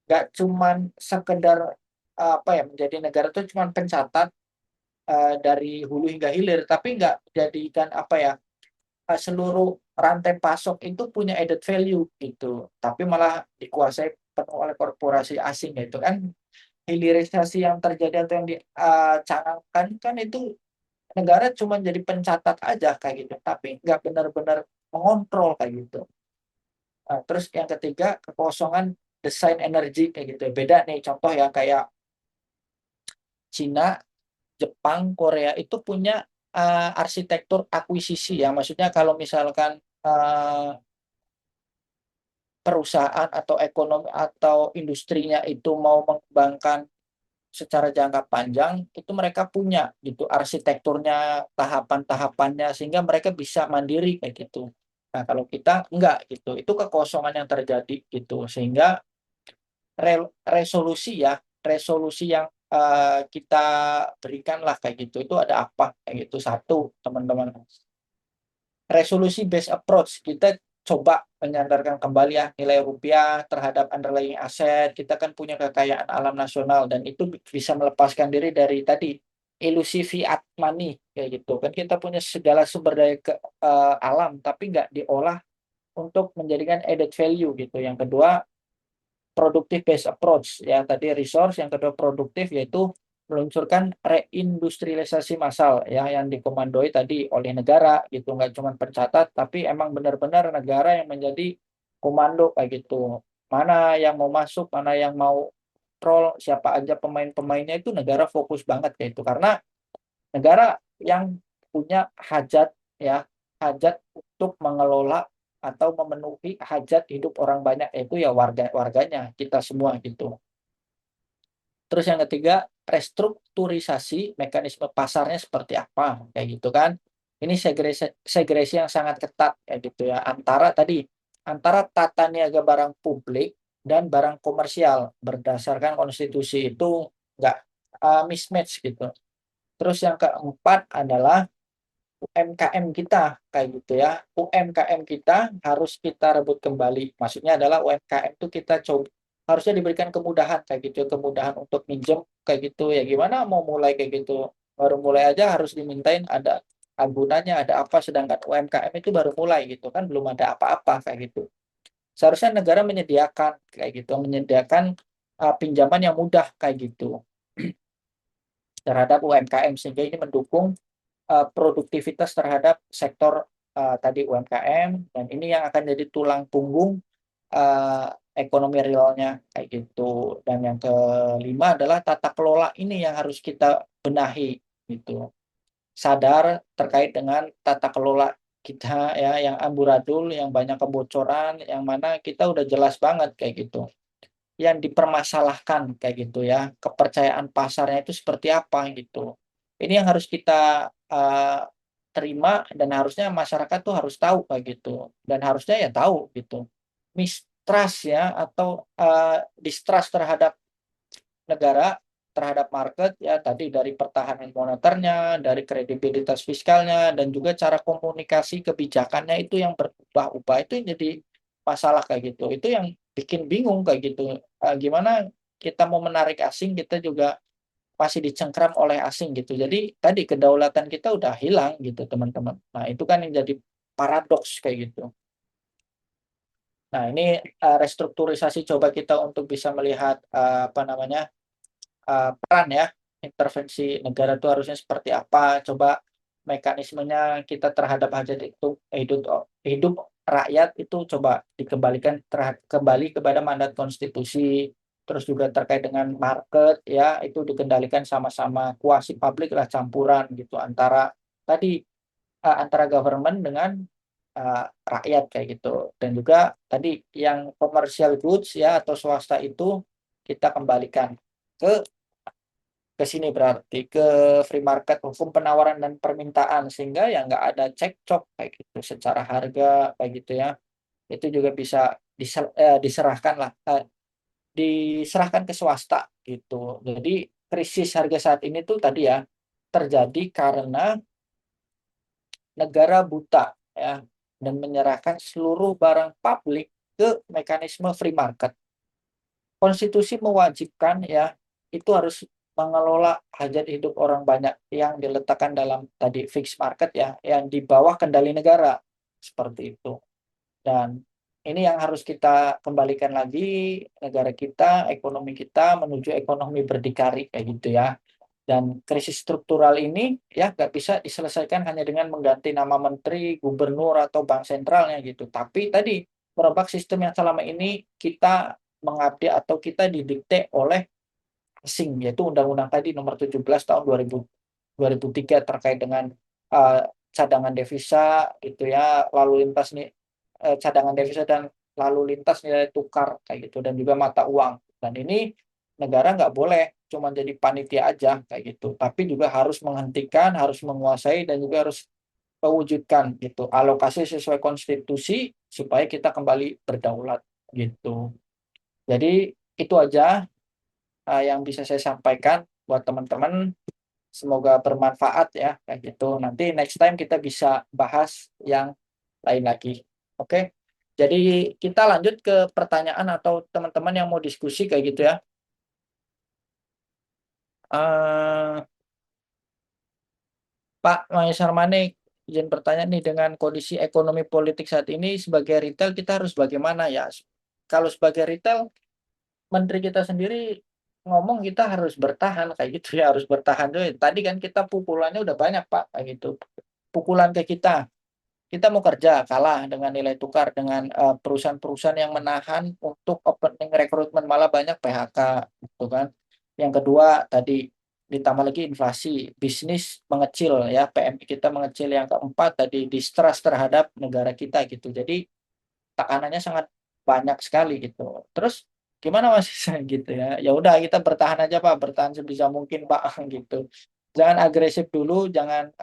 nggak cuman sekedar, apa ya, menjadi negara itu cuman pencatat, dari hulu hingga hilir, tapi nggak jadikan apa ya, seluruh rantai pasok itu punya added value gitu, tapi malah dikuasai penuh oleh korporasi asing gitu kan. Hilirisasi yang terjadi atau yang dicanangkan kan itu negara cuma jadi pencatat aja kayak gitu, tapi nggak benar-benar mengontrol kayak gitu. Terus yang ketiga, kekosongan desain energi kayak gitu. Beda nih contoh ya kayak Cina, Jepang, Korea itu punya, arsitektur akuisisi ya. Maksudnya kalau misalkan, perusahaan atau ekonomi atau industrinya itu mau mengembangkan secara jangka panjang, itu mereka punya gitu arsitekturnya, tahapan-tahapannya, sehingga mereka bisa mandiri kayak gitu. Nah, kalau kita enggak gitu, itu kekosongan yang terjadi gitu, sehingga resolusi ya, resolusi yang, kita berikanlah kayak gitu, itu ada apa kayak gitu. Satu, teman-teman, resolusi based approach, kita coba menyandarkan kembali ya nilai rupiah terhadap underlying aset. Kita kan punya kekayaan alam nasional dan itu bisa melepaskan diri dari tadi ilusi fiat money kayak gitu. Kan kita punya segala sumber daya alam tapi nggak diolah untuk menjadikan added value gitu. Yang kedua, produktif based approach ya, tadi resource, yang kedua produktif, yaitu meluncurkan reindustrialisasi massal ya yang dikomandoi tadi oleh negara gitu, nggak cuma pencatat tapi emang benar-benar negara yang menjadi komando kayak gitu. Mana yang mau masuk, mana yang mau kontrol, siapa aja pemain-pemainnya, itu negara fokus banget kayak itu. Karena negara yang punya hajat ya, hajat untuk mengelola atau memenuhi hajat hidup orang banyak, yaitu ya warganya, kita semua gitu. Terus yang ketiga, restrukturisasi mekanisme pasarnya seperti apa, kayak gitu kan. Ini segresi segresi yang sangat ketat kayak gitu ya, antara tata niaga barang publik dan barang komersial berdasarkan konstitusi itu nggak, mismatch gitu. Terus yang keempat adalah UMKM kita, kayak gitu ya. UMKM kita harus kita rebut kembali. Maksudnya adalah UMKM itu kita coba harusnya diberikan kemudahan kayak gitu, kemudahan untuk minjem kayak gitu. Ya gimana mau mulai kayak gitu. Baru mulai aja harus dimintain ada agunannya, ada apa, sedangkan UMKM itu baru mulai gitu kan, belum ada apa-apa kayak gitu. Seharusnya negara menyediakan kayak gitu, menyediakan pinjaman yang mudah kayak gitu terhadap UMKM, sehingga ini mendukung produktivitas terhadap sektor, tadi UMKM, dan ini yang akan jadi tulang punggung, ekonomi realnya kayak gitu. Dan yang kelima adalah tata kelola ini yang harus kita benahi gitu. Sadar terkait dengan tata kelola kita ya yang amburadul, yang banyak kebocoran, yang mana kita udah jelas banget kayak gitu. Yang dipermasalahkan kayak gitu ya, kepercayaan pasarnya itu seperti apa gitu. Ini yang harus kita, terima, dan harusnya masyarakat tuh harus tahu kayak gitu, dan harusnya ya tahu gitu. Mistrust ya atau, distrust terhadap negara, terhadap market ya tadi dari pertahanan moneternya, dari kredibilitas fiskalnya, dan juga cara komunikasi kebijakannya itu yang berubah-ubah, itu yang jadi masalah kayak gitu. Itu yang bikin bingung kayak gitu, gimana kita mau menarik asing, kita juga masih dicengkram oleh asing gitu. Jadi tadi kedaulatan kita udah hilang gitu, teman-teman. Nah, itu kan yang jadi paradoks kayak gitu. Nah, ini restrukturisasi coba kita untuk bisa melihat peran ya, intervensi negara itu harusnya seperti apa. Coba mekanismenya kita terhadap hajat itu hidup rakyat itu coba dikembalikan kembali kepada mandat konstitusi. Terus juga terkait dengan market ya, itu dikendalikan sama-sama kuasi publik lah, campuran gitu antara government dengan rakyat kayak gitu. Dan juga tadi yang commercial goods ya atau swasta itu kita kembalikan ke sini, berarti ke free market, hukum penawaran dan permintaan, sehingga ya nggak ada cekcok kayak gitu secara harga kayak gitu ya. Itu juga bisa diserahkan lah, diserahkan ke swasta gitu. Jadi krisis harga saat ini tuh tadi ya terjadi karena negara buta ya, dan menyerahkan seluruh barang publik ke mekanisme free market. Konstitusi mewajibkan ya itu harus mengelola hajat hidup orang banyak yang diletakkan dalam tadi fixed market ya, yang di bawah kendali negara seperti itu. Dan ini yang harus kita kembalikan lagi, negara kita, ekonomi kita menuju ekonomi berdikari kayak gitu ya. Dan krisis struktural ini ya nggak bisa diselesaikan hanya dengan mengganti nama menteri, gubernur, atau bank sentralnya gitu. Tapi tadi merombak sistem yang selama ini kita mengabdi atau kita didikte oleh asing, yaitu Undang-Undang tadi nomor 17 tahun 2003 terkait dengan cadangan devisa gitu ya, lalu lintas nih cadangan devisa dan lalu lintas nilai tukar kayak gitu, dan juga mata uang. Dan ini negara nggak boleh cuma jadi panitia aja kayak gitu, tapi juga harus menghentikan, harus menguasai, dan juga harus mewujudkan gitu alokasi sesuai konstitusi supaya kita kembali berdaulat gitu. Jadi itu aja yang bisa saya sampaikan buat teman-teman. Semoga bermanfaat ya kayak gitu. Nanti next time kita bisa bahas yang lain lagi. Oke. Jadi kita lanjut ke pertanyaan atau teman-teman yang mau diskusi kayak gitu ya. Eh, Pak Maesar Manik, izin bertanya nih, dengan kondisi ekonomi politik saat ini sebagai retail kita harus bagaimana ya? Kalau sebagai retail, menteri kita sendiri ngomong kita harus bertahan kayak gitu ya, harus bertahan dulu. Tadi kan kita pukulannya udah banyak Pak kayak gitu. Pukulan ke kita mau kerja kalah dengan nilai tukar, dengan perusahaan-perusahaan yang menahan untuk opening rekrutmen, malah banyak PHK gitu kan. Yang kedua tadi ditambah lagi inflasi, bisnis mengecil ya, PMI kita mengecil. Yang keempat tadi distrust terhadap negara kita gitu. Jadi tekanannya sangat banyak sekali gitu. Terus gimana Mas gitu ya? Ya udah kita bertahan aja Pak, bertahan sebisa mungkin Pak gitu. Jangan agresif dulu, jangan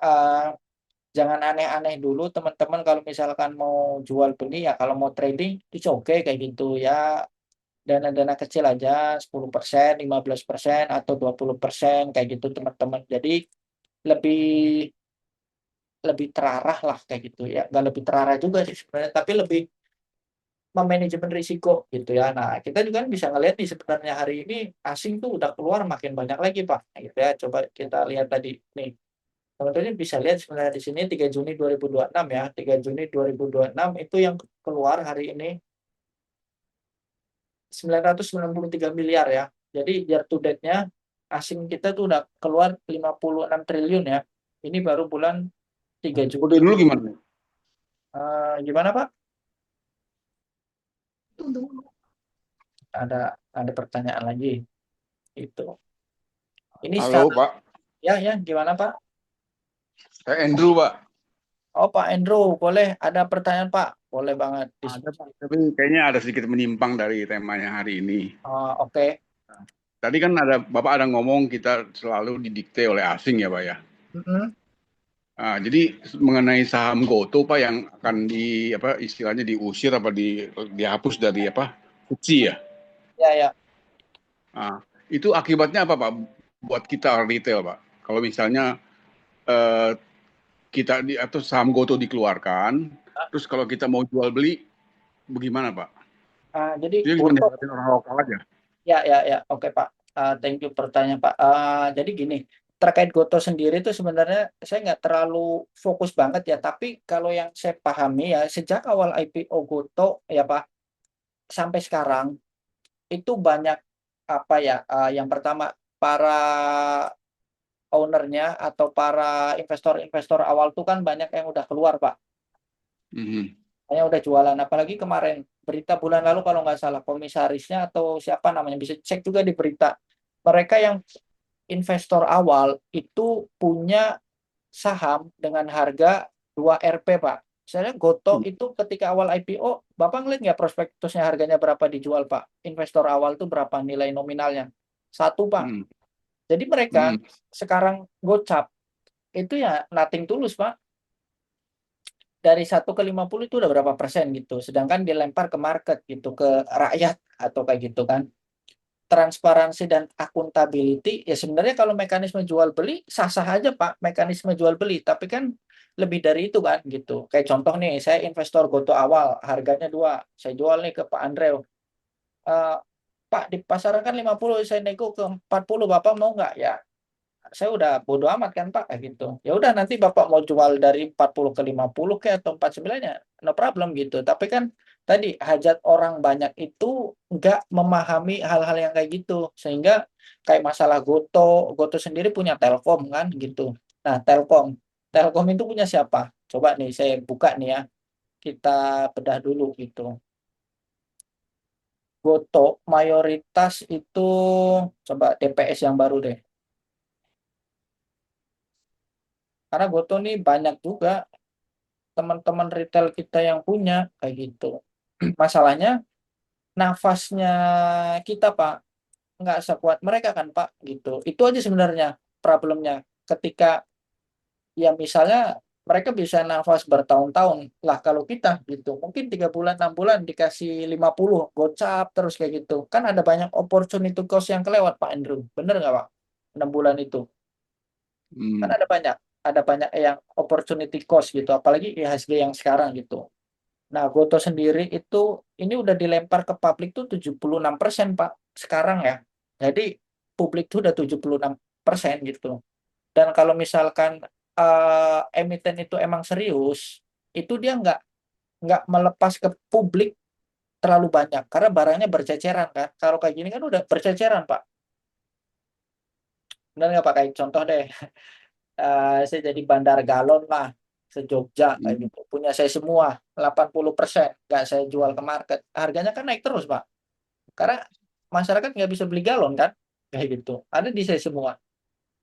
aneh-aneh dulu teman-teman. Kalau misalkan mau jual beli ya, kalau mau trading itu oke kayak gitu ya, dana-dana kecil aja, 10%, 15%, atau 20% kayak gitu teman-teman. Jadi lebih lebih terarah lah kayak gitu ya, nggak lebih terarah juga sih sebenarnya, tapi lebih memanajemen risiko gitu ya. Nah, kita juga bisa ngelihat nih sebenarnya hari ini asing tuh udah keluar makin banyak lagi Pak gitu ya. Coba kita lihat tadi nih, teman-teman bisa lihat sebenarnya di sini 3 Juni 2026 ya. 3 Juni 2026 itu yang keluar hari ini 993 miliar ya. Jadi year to date-nya asing kita tuh udah keluar 56 triliun ya. Ini baru bulan 3 Juni. Udah dulu gimana? Gimana Pak? Ada pertanyaan lagi itu. Ini Halo secara Pak, ya gimana Pak? saya Andrew Pak. Oh Pak Andrew, boleh ada pertanyaan Pak? Boleh banget Ada diskusi. Pak, tapi kayaknya ada sedikit menyimpang dari temanya hari ini. Oke. Tadi kan Bapak ada ngomong kita selalu didikte oleh asing ya Pak ya. Mm-mm. Jadi mengenai saham GoTo Pak yang akan istilahnya diusir dihapus dari FTSE ya. Ya ya. Itu akibatnya apa Pak buat kita retail Pak? Kalau misalnya eh, kita atau saham GoTo dikeluarkan, terus kalau kita mau jual beli bagaimana Pak? Jadi Dia cuma Goto. nyaratin orang lokal aja. Ya. Oke Pak. Thank you pertanyaan Pak. Jadi gini, terkait Goto sendiri itu sebenarnya saya nggak terlalu fokus banget ya. Tapi kalau yang saya pahami ya, sejak awal IPO Goto ya Pak, sampai sekarang itu banyak apa ya? Yang pertama para ownernya atau para investor-investor awal tuh kan banyak yang udah keluar Pak. Mhm. Banyak udah jualan. Apalagi kemarin berita bulan lalu kalau nggak salah komisarisnya atau siapa namanya bisa cek juga di berita. Mereka yang investor awal itu punya saham dengan harga 2 Rp Pak. Misalnya Goto itu ketika awal IPO, Bapak ngeliat nggak prospektusnya harganya berapa dijual Pak? Investor awal tuh berapa nilai nominalnya? Satu Pak. Mhm. Jadi mereka Mhm. sekarang gocap itu ya nothing tulus Pak. Dari 1 ke 50 itu udah berapa persen gitu. Sedangkan dilempar ke market gitu, ke rakyat atau kayak gitu kan. Transparansi dan akuntability ya sebenarnya kalau mekanisme jual beli sah-sah aja Pak, mekanisme jual beli, tapi kan lebih dari itu kan gitu. Kayak contoh nih, saya investor Goto awal, harganya 2, saya jual nih ke Pak Andreu. Eh, Pak di pasaran kan 50, saya nego ke 40, Bapak mau nggak? Ya saya udah bodo amat kan Pak kayak gitu. Ya udah nanti Bapak mau jual dari 40 ke 50 ke atau 49 ya no problem gitu. Tapi kan tadi hajat orang banyak itu nggak memahami hal-hal yang kayak gitu. Sehingga kayak masalah Goto, Goto sendiri punya Telkom kan gitu. Nah, Telkom itu punya siapa? Coba nih saya buka nih ya. Kita bedah dulu gitu. Goto mayoritas itu coba DPS yang baru deh. Karena Goto nih banyak juga teman-teman retail kita yang punya kayak gitu. Masalahnya nafasnya kita Pak nggak sekuat mereka kan Pak gitu. Itu aja sebenarnya problemnya. Ketika ya misalnya mereka bisa nafas bertahun-tahun lah kalau kita gitu. Mungkin 3 bulan 6 bulan dikasih 50 gocap terus kayak gitu. Kan ada banyak opportunity cost yang kelewat Pak Andrew. Bener nggak Pak? 6 bulan itu. Kan Mhm. ada banyak yang opportunity cost gitu. Apalagi IHSG yang sekarang gitu. Nah, Goto sendiri itu ini udah dilempar ke publik tuh 76% Pak sekarang ya. Jadi publik tuh udah 76% gitu. Dan kalau misalkan emiten itu emang serius, itu dia nggak melepas ke publik terlalu banyak karena barangnya berceceran kan. Kalau kayak gini kan udah berceceran Pak. Benar nggak Pak? Kayak contoh deh, saya jadi bandar galon lah se-Jogja kayak Mhm. gitu. Punya saya semua 80%, nggak saya jual ke market. Harganya kan naik terus Pak. Karena masyarakat nggak bisa beli galon kan, kayak gitu. Ada di saya semua.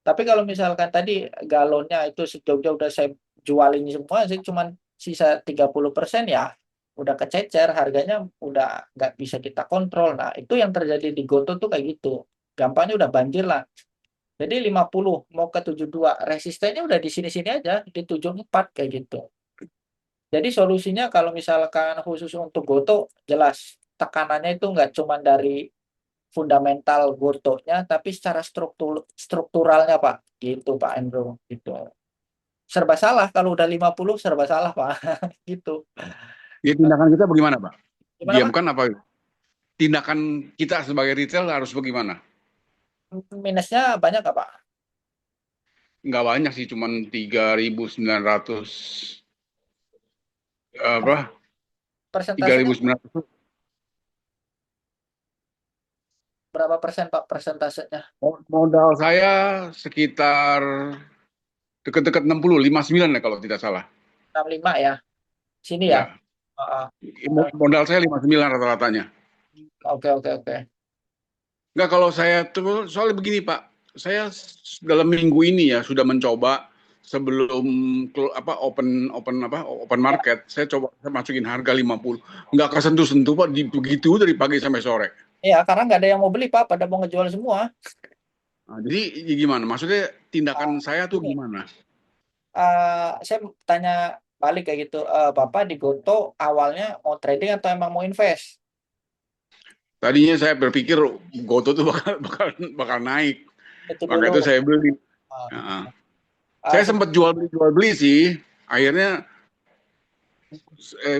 Tapi kalau misalkan tadi galonnya itu sejauh udah saya jualin semua, sih cuman sisa 30% ya udah kececer, harganya udah nggak bisa kita kontrol. Nah, itu yang terjadi di Goto tuh kayak gitu. Gampangnya udah banjir lah. Jadi 50 mau ke 72, resistennya udah di sini-sini aja, di 74 kayak gitu. Jadi solusinya kalau misalkan khusus untuk Goto, jelas tekanannya itu nggak cuma dari fundamental Gotonya, tapi secara strukturalnya Pak. Gitu Pak Andrew. Gitu. Serba salah kalau udah 50 serba salah Pak. Gitu. Ya tindakan kita bagaimana, Pak? Gimana Pak? Diamkan apa? Tindakan kita sebagai retail harus bagaimana? Minusnya banyak nggak Pak? Nggak banyak sih, cuman 3.900 apa? tiga Persentasenya ribu sembilan ratus. berapa persen Pak persentasenya? Modal saya sekitar dekat-dekat 60, 59 ya kalau tidak salah. 65 ya. Sini ya. Ya, Heeh. modal saya 59 rata-ratanya. Oke oke oke. Nggak, kalau saya tuh soalnya begini Pak, saya dalam minggu ini ya sudah mencoba sebelum open Ya, market, saya masukin harga 50, nggak kesentuh-sentuh Pak, begitu dari pagi sampai sore. ya, karena nggak ada yang mau beli Pak, pada mau ngejual semua. Nah, jadi ya gimana? Maksudnya Ah, tindakan saya tuh ini gimana? saya tanya balik kayak gitu. Bapak di Goto awalnya mau trading atau emang mau invest? Tadinya saya berpikir Goto tuh bakal naik, Itu maka dulu. itu saya beli. Ah, Nah, ah, saya se- sempat jual beli sih, akhirnya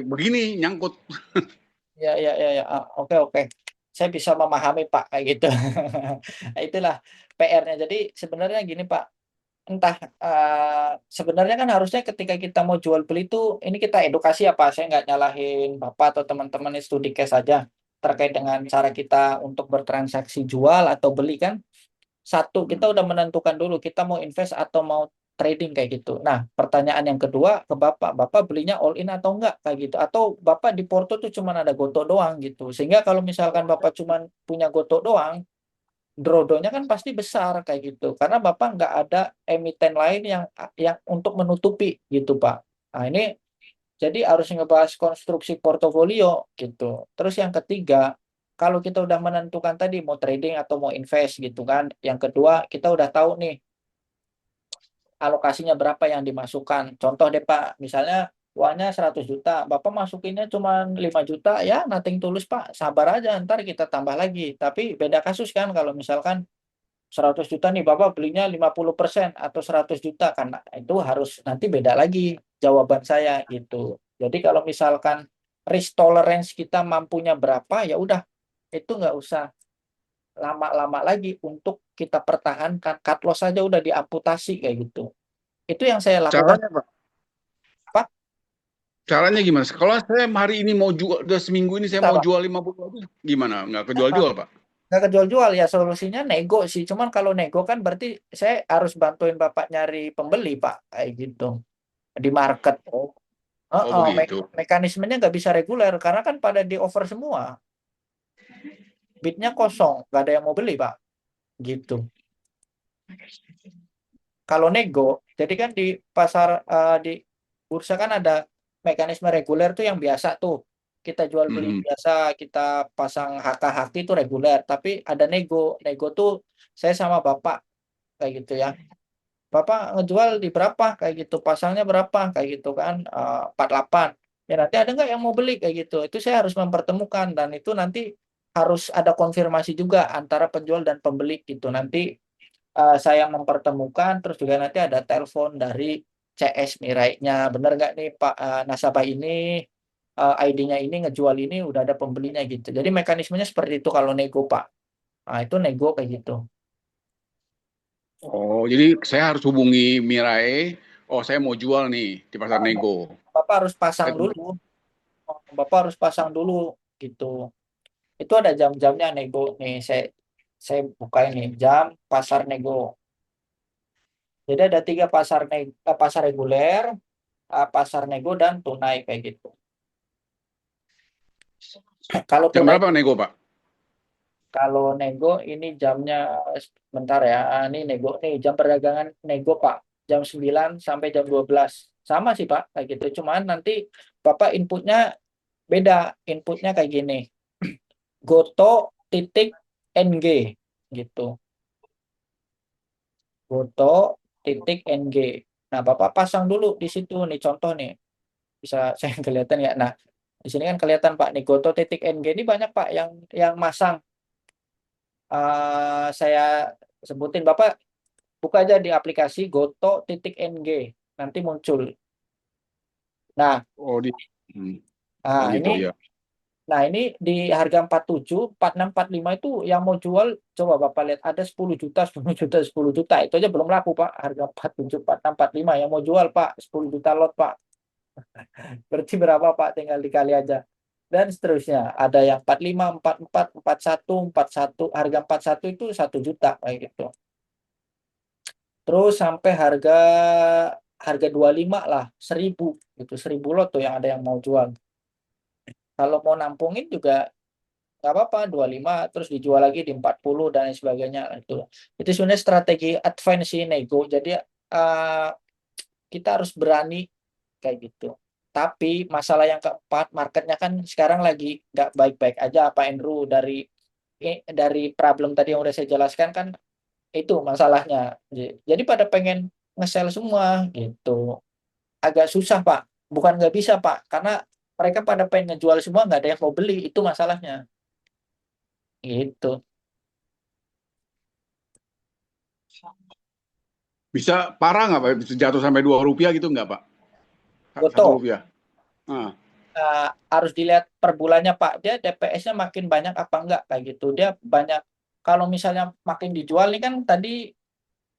begini nyangkut. ya, ya, ya, ya. Oke, oke. Saya bisa memahami Pak kayak gitu. Nah, itulah PR-nya. Jadi sebenarnya gini Pak, entah sebenarnya kan harusnya ketika kita mau jual beli itu ini kita edukasi apa? Saya nggak nyalahin Bapak atau teman-teman ini studi case saja. terkait dengan cara kita untuk bertransaksi jual atau beli kan. Satu, kita udah menentukan dulu kita mau invest atau mau trading kayak gitu. Nah, pertanyaan yang kedua ke Bapak, Bapak belinya all in atau enggak kayak gitu. Atau Bapak di Porto tuh cuma ada Goto doang gitu. Sehingga kalau misalkan Bapak cuma punya Goto doang, drawdown-nya kan pasti besar kayak gitu. Karena Bapak nggak ada emiten lain yang untuk menutupi gitu, Pak. Nah, ini jadi harus ngebahas konstruksi portofolio gitu. Terus yang ketiga, kalau kita udah menentukan tadi mau trading atau mau invest gitu kan. Yang kedua, kita udah tahu nih alokasinya berapa yang dimasukkan. Contoh deh Pak, misalnya uangnya 100 juta, Bapak masukinnya cuma 5 juta, ya nothing tulus Pak, sabar aja ntar kita tambah lagi. Tapi beda kasus kan kalau misalkan 100 juta nih Bapak belinya 50% atau 100 juta, karena itu harus nanti beda lagi jawaban saya gitu. Jadi kalau misalkan risk tolerance kita mampunya berapa, ya udah itu nggak usah lama-lama lagi untuk kita pertahankan, cut loss saja udah diamputasi kayak gitu. Itu yang saya lakukan Caranya Pak, Pak. caranya gimana? Kalau saya hari ini mau jual, udah seminggu ini saya Kita mau Pak. jual 50 aja, gimana? Nggak kejual-jual Pak? Nggak kejual-jual ya, solusinya nego sih. Cuman kalau nego kan berarti saya harus bantuin Bapak nyari pembeli Pak kayak gitu di market. Oh, oh Heeh, begitu. mekanismenya nggak bisa reguler karena kan pada di over semua, bidnya kosong, nggak ada yang mau beli Pak, gitu. Kalau nego, jadi kan di pasar di bursa kan ada mekanisme reguler tuh yang biasa tuh. Kita jual beli Mhm. biasa, kita pasang HK-HK itu reguler, tapi ada nego. Nego tuh saya sama Bapak kayak gitu ya. Bapak ngejual di berapa kayak gitu, pasangnya berapa kayak gitu kan, 48. Ya nanti ada nggak yang mau beli kayak gitu. Itu saya harus mempertemukan dan itu nanti harus ada konfirmasi juga antara penjual dan pembeli gitu. Nanti saya mempertemukan, terus juga nanti ada telepon dari CS Mirai-nya, bener nggak nih Pak, nasabah ini ID-nya ini ngejual ini udah ada pembelinya gitu. Jadi mekanismenya seperti itu kalau nego Pak. Nah itu nego kayak gitu. Oh, jadi saya harus hubungi Mirai. Oh, saya mau jual nih di pasar Ah, nego. Bapak harus pasang Saya dulu. Bapak harus pasang dulu gitu. Itu ada jam-jamnya nego nih. Saya buka ini jam pasar nego. Jadi ada tiga pasar reguler, pasar nego dan tunai kayak gitu. Kalau jam tunai, berapa nego Pak? kalau nego ini jamnya bentar ya. Ini nego nih jam perdagangan nego Pak. Jam 9 sampai jam 12. Sama sih Pak kayak gitu. Cuman nanti Bapak inputnya beda. Inputnya kayak gini. Goto titik NG gitu. Goto titik NG. Nah, Bapak pasang dulu di situ nih contoh nih. Bisa saya kelihatan ya. Nah, di sini kan kelihatan Pak nih Goto titik NG ini banyak Pak yang masang. Saya sebutin Bapak buka aja di aplikasi Goto titik NG. Nanti muncul. Nah, Oh, hmm. Oh nah gitu ini ya. Nah, ini di harga 47, 46, 45 itu yang mau jual, coba Bapak lihat ada 10 juta, 10 juta, 10 juta. Itu aja belum laku, Pak. Harga 47, 46, 45 yang mau jual, Pak. 10 juta lot, Pak. Berarti berapa, Pak? Tinggal dikali aja. Dan seterusnya. Ada yang 45, 44, 41, 41. Harga 41 itu 1 juta kayak gitu. Terus sampai harga harga 25 lah, 1000 gitu. 1000 lot tuh yang ada yang mau jual. Kalau mau nampungin juga nggak apa-apa 25 terus dijual lagi di 40 dan lain sebagainya itu sebenarnya strategi advance sih nego, jadi uh, kita harus berani kayak gitu. Tapi masalah yang keempat, marketnya kan sekarang lagi nggak baik-baik aja Pak Andrew, dari problem tadi yang udah saya jelaskan kan, itu masalahnya. Jadi pada pengen nge-sell semua gitu, agak susah Pak, bukan nggak bisa Pak, karena mereka pada pengen ngejual semua, nggak ada yang mau beli, itu masalahnya gitu. Bisa parah nggak Pak? Bisa jatuh sampai 2 rupiah gitu nggak Pak? Satu Goto rupiah. Ah. harus dilihat per bulannya Pak. Dia DPS-nya makin banyak apa enggak kayak gitu. Dia banyak, kalau misalnya makin dijual nih kan tadi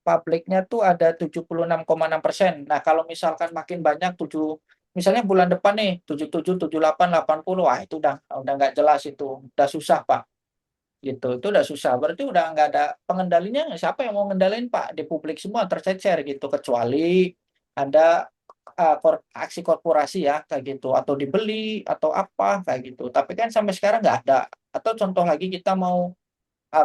publiknya tuh ada 76,6%. Nah, kalau misalkan makin banyak misalnya bulan depan nih 77, 78, 80, wah itu udah nggak jelas itu, udah susah Pak. Gitu, itu udah susah. Berarti udah nggak ada pengendalinya. Siapa yang mau ngendalin Pak? Di publik semua tercecer gitu, kecuali ada aksi korporasi ya kayak gitu, atau dibeli atau apa kayak gitu. Tapi kan sampai sekarang nggak ada. Atau contoh lagi kita mau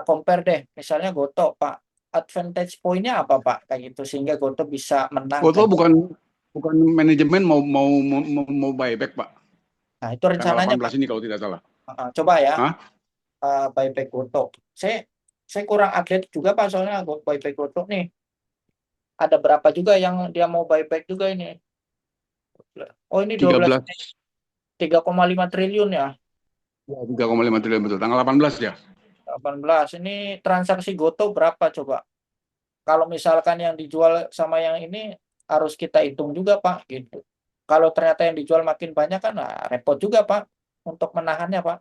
compare deh, misalnya Goto Pak, advantage pointnya apa Pak kayak gitu sehingga Goto bisa menang Goto kayak gitu. bukan bukan manajemen mau buyback, Pak. Nah itu Tanggal rencananya Pak. 18 ini kalau tidak salah. Coba ya, Hah? buyback Goto. Saya saya kurang update juga Pak soalnya buyback Goto nih. Ada berapa juga yang dia mau buyback juga ini. Oh ini 12, 13 3,5 triliun ya. ya, 3,5 triliun betul. Tanggal 18 ya. 18. Ini transaksi Goto berapa coba? Kalau misalkan yang dijual sama yang ini harus kita hitung juga Pak gitu. Kalau ternyata yang dijual makin banyak kan repot juga Pak untuk menahannya Pak.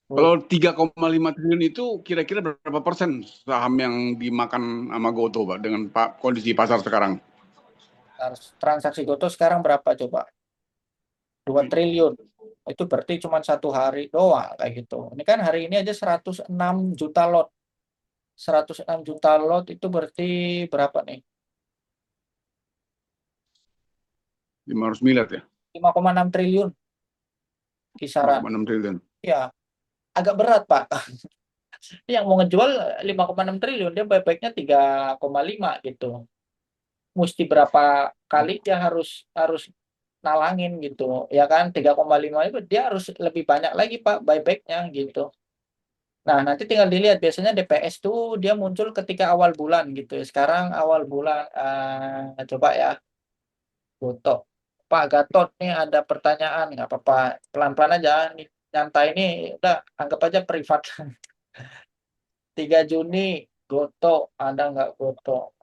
Kalau Oh, 3,5 triliun itu kira-kira berapa persen saham yang dimakan sama Goto, Pak, dengan kondisi pasar sekarang? transaksi Goto sekarang berapa coba? 2 triliun. Itu berarti cuma satu hari doang kayak gitu. Ini kan hari ini aja 106 juta lot. 106 juta lot itu berarti berapa nih? 500 miliar ya. 5,6 triliun kisaran. 5,6 triliun. Ya, agak berat, Pak. Ini yang mau ngejual 5,6 triliun, dia buybacknya 3,5 gitu. Mesti berapa kali dia harus harus nalangin gitu. Ya kan, 3,5 itu dia harus lebih banyak lagi, Pak, buybacknya gitu. Nah, nanti tinggal dilihat. Biasanya DPS tuh dia muncul ketika awal bulan gitu. Sekarang awal bulan, coba ya, foto. Pak Gatot nih ada pertanyaan, nggak apa-apa, pelan-pelan aja. Nih, nyantai ini udah anggap aja privat. 3 Juni, Goto, ada nggak Goto?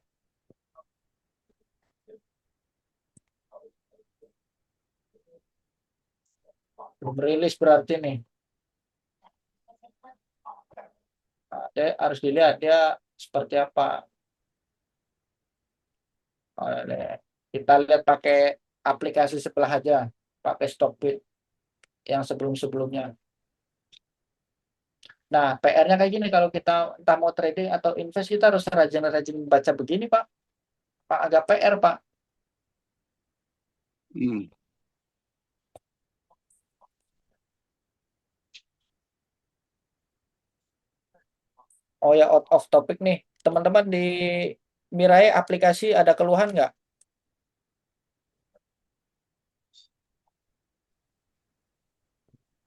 Belum rilis berarti nih. Nah, dia harus dilihat dia seperti apa. Kita lihat pakai aplikasi sebelah aja, pakai Stockbit yang sebelum-sebelumnya. Nah, PR-nya kayak gini kalau kita entah mau trading atau invest kita harus rajin-rajin baca begini, Pak. Pak agak PR, Pak. Hmm. Oh ya, out of topic nih. Teman-teman di Mirai aplikasi ada keluhan nggak?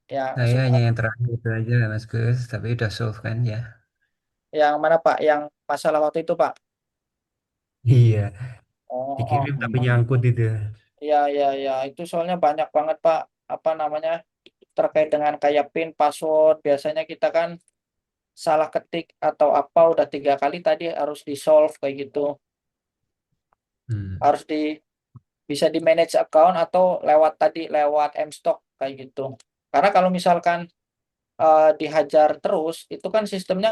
Yang Saya hanya suka, yang terakhir itu aja Mas Gus, tapi udah solve kan ya. yang mana Pak? Yang masalah waktu itu Pak? Iya, Oh, dikirim oh, tapi Hmm. nyangkut itu. ya, ya, ya. Itu soalnya banyak banget Pak. Apa namanya? Terkait dengan kayak PIN, password. Biasanya kita kan salah ketik atau apa udah 3 kali tadi harus di solve kayak gitu. Hmm. Harus bisa di manage account atau lewat tadi lewat M-Stock kayak gitu. Karena kalau misalkan dihajar terus, itu kan sistemnya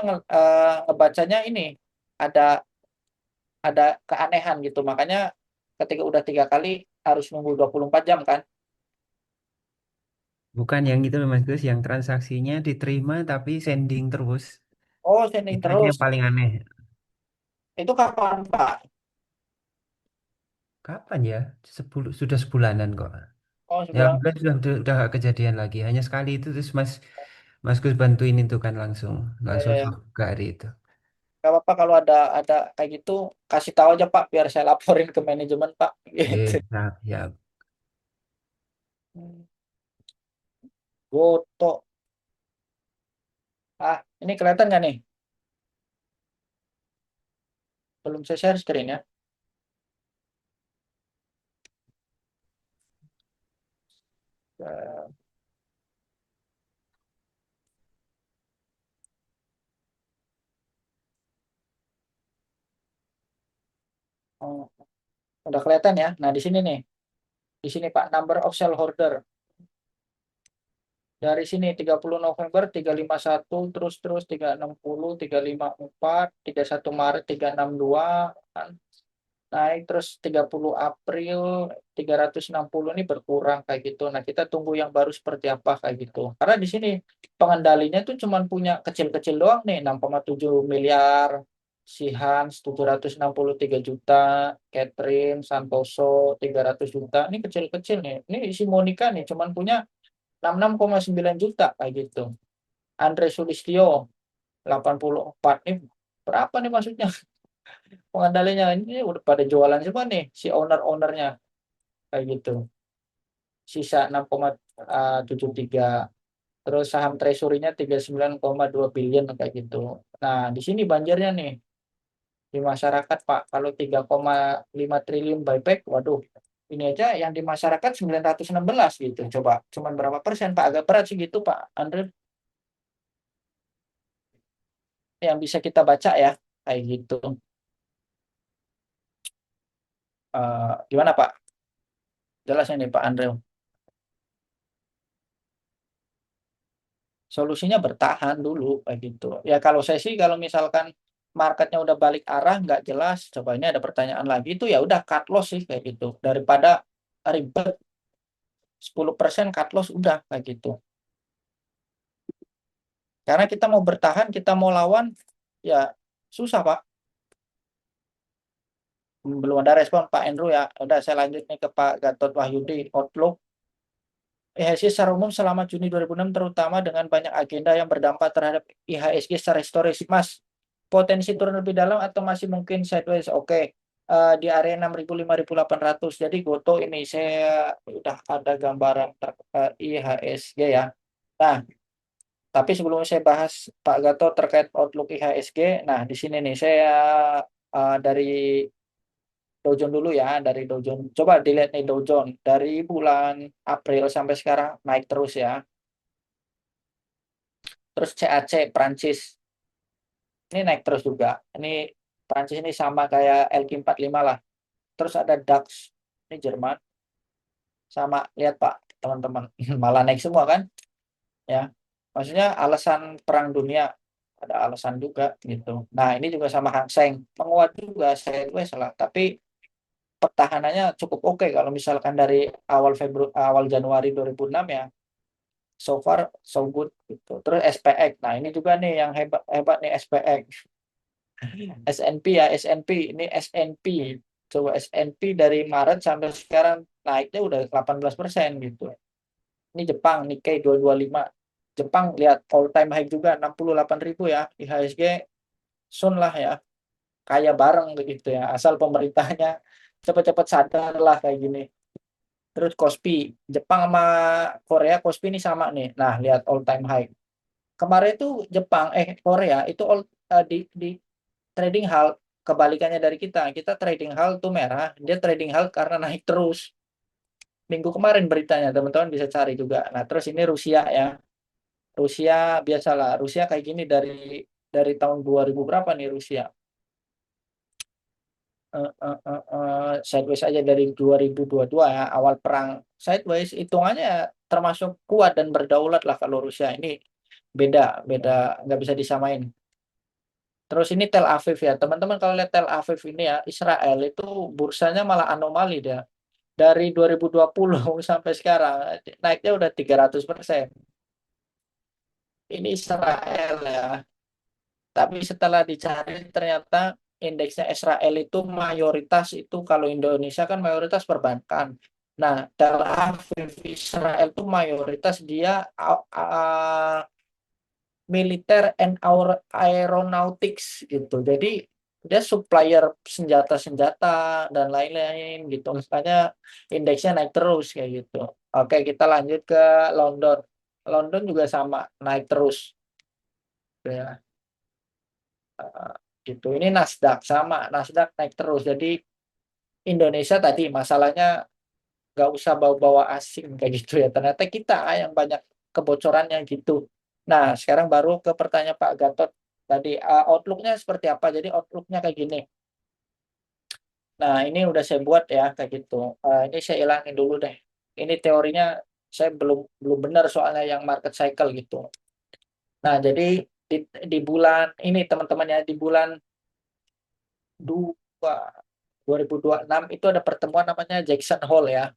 ngebacanya ini ada ada keanehan gitu. Makanya ketika udah 3 kali harus nunggu 24 jam kan. Bukan yang itu loh Mas Gus, yang transaksinya diterima tapi sending terus. Oh, sending Itu aja terus. yang paling aneh. Itu kapan Pak? Kapan ya? Sudah sebulanan kok. Oh, Ya sebulan. alhamdulillah sudah gak kejadian lagi. Hanya sekali itu terus Mas Gus bantuin itu kan langsung Ya, langsung ya, ya. solve ke hari itu. Gak apa-apa kalau ada kayak gitu kasih tahu aja Pak biar saya laporin ke manajemen Pak. Gitu. Nah, ya Goto. Ini kelihatan nggak nih? Belum saya share screen ya. Eh, oh, udah kelihatan ya. Nah, di sini nih. Di sini Pak, number of sell order. Dari sini 30 November 351 terus terus 360 354 31 Maret 362 kan. naik terus 30 April 360 ini berkurang kayak gitu. Nah, kita tunggu yang baru seperti apa kayak gitu. Karena di sini pengendalinya tuh cuman punya kecil-kecil doang nih, 6,7 miliar, si Hans 763 juta, Catherine Santoso 300 juta. Ini kecil-kecil nih. Ini si Monica nih cuman punya 66,9 juta kayak gitu. Andre Sulistyo 84 nih berapa nih maksudnya? Pengendalinya ini udah pada jualan semua nih si owner-ownernya kayak gitu. Sisa 6,73. Terus saham treasury-nya 39,2 billion kayak gitu. Nah, di sini banjirnya nih di masyarakat Pak. Kalau 3,5 triliun buyback, waduh. Ini aja yang di masyarakat 916 gitu. Coba cuman berapa persen Pak? Agak berat sih gitu Pak Andre, yang bisa kita baca ya kayak gitu. Gimana Pak? Jelasnya nih Pak Andre. Solusinya bertahan dulu kayak gitu. Ya kalau saya sih kalau misalkan marketnya udah balik arah nggak jelas, coba ini ada pertanyaan lagi itu ya udah cut loss sih kayak gitu. Daripada ribet 10% cut loss udah kayak gitu. Karena kita mau bertahan, kita mau lawan ya susah Pak. Belum ada respon Pak Andrew ya. Udah saya lanjut nih ke Pak Gatot Wahyudi. Outlook IHSG secara umum selama Juni 2006 terutama dengan banyak agenda yang berdampak terhadap IHSG secara historis. Mas, potensi turun lebih dalam atau masih mungkin sideways? Oke. Di area 6.000 5.800. Jadi Goto ini saya udah ada gambaran IHSG ya. Nah, tapi sebelum saya bahas Pak Gato terkait outlook IHSG, nah di sini nih saya dari Dow Jones dulu ya, dari Dow Jones. Coba dilihat nih Dow Jones dari bulan April sampai sekarang naik terus ya. Terus CAC Prancis ini naik terus juga. Ini Prancis ini sama kayak LQ45 lah. Terus ada DAX ini Jerman, sama lihat Pak teman-teman malah naik semua kan ya. Maksudnya alasan perang dunia ada alasan juga gitu. Nah, ini juga sama Hang Seng menguat juga sideways lah, tapi pertahanannya cukup oke kalau misalkan dari awal Januari 2006 ya. So far so good gitu. Terus SPX. Nah, ini juga nih yang hebat hebat nih SPX. SNP ya, SNP ini SNP. Coba SNP dari Maret sampai sekarang naiknya udah 18% gitu. Ini Jepang Nikkei 225. Jepang lihat all time high juga 68.000 ya. IHSG Sun lah ya. Kaya bareng begitu ya. Asal pemerintahnya cepat-cepat sadar lah kayak gini. Terus Kospi Jepang sama Korea Kospi ini sama nih. Nah, lihat all time high. Kemarin itu Jepang Korea itu di trading halt kebalikannya dari kita. Kita trading halt tuh merah, dia trading halt karena naik terus. Minggu kemarin beritanya teman-teman bisa cari juga. Nah, terus ini Rusia ya. Rusia biasalah. Rusia kayak gini dari tahun 2000 berapa nih Rusia? Sideways aja dari 2022 ya, awal perang sideways hitungannya termasuk kuat dan berdaulat lah kalau Rusia ini beda beda nggak bisa disamain. Terus ini Tel Aviv ya teman-teman, kalau lihat Tel Aviv ini ya Israel itu bursanya malah anomali dia dari 2020 sampai sekarang naiknya udah 300%. Ini Israel ya, tapi setelah dicari ternyata indeksnya Israel itu mayoritas itu kalau Indonesia kan mayoritas perbankan. Nah, Tel Aviv Israel itu mayoritas dia militer and aeronautics gitu. Jadi dia supplier senjata-senjata dan lain-lain gitu. Makanya indeksnya naik terus kayak gitu. Oke, kita lanjut ke London. London juga sama naik terus ya. Gitu. Ini Nasdaq sama, Nasdaq naik terus. Jadi Indonesia tadi masalahnya nggak usah bawa-bawa asing kayak gitu ya. Ternyata kita yang banyak kebocorannya gitu. Nah, sekarang baru ke pertanyaan Pak Gatot tadi outlook-nya seperti apa? Jadi outlook-nya kayak gini. Nah, ini udah saya buat ya kayak gitu. Ini saya ilangin dulu deh. Ini teorinya saya belum belum benar soalnya yang market cycle gitu. Nah, jadi di bulan ini teman-teman ya di bulan 2 2026 itu ada pertemuan namanya Jackson Hole ya,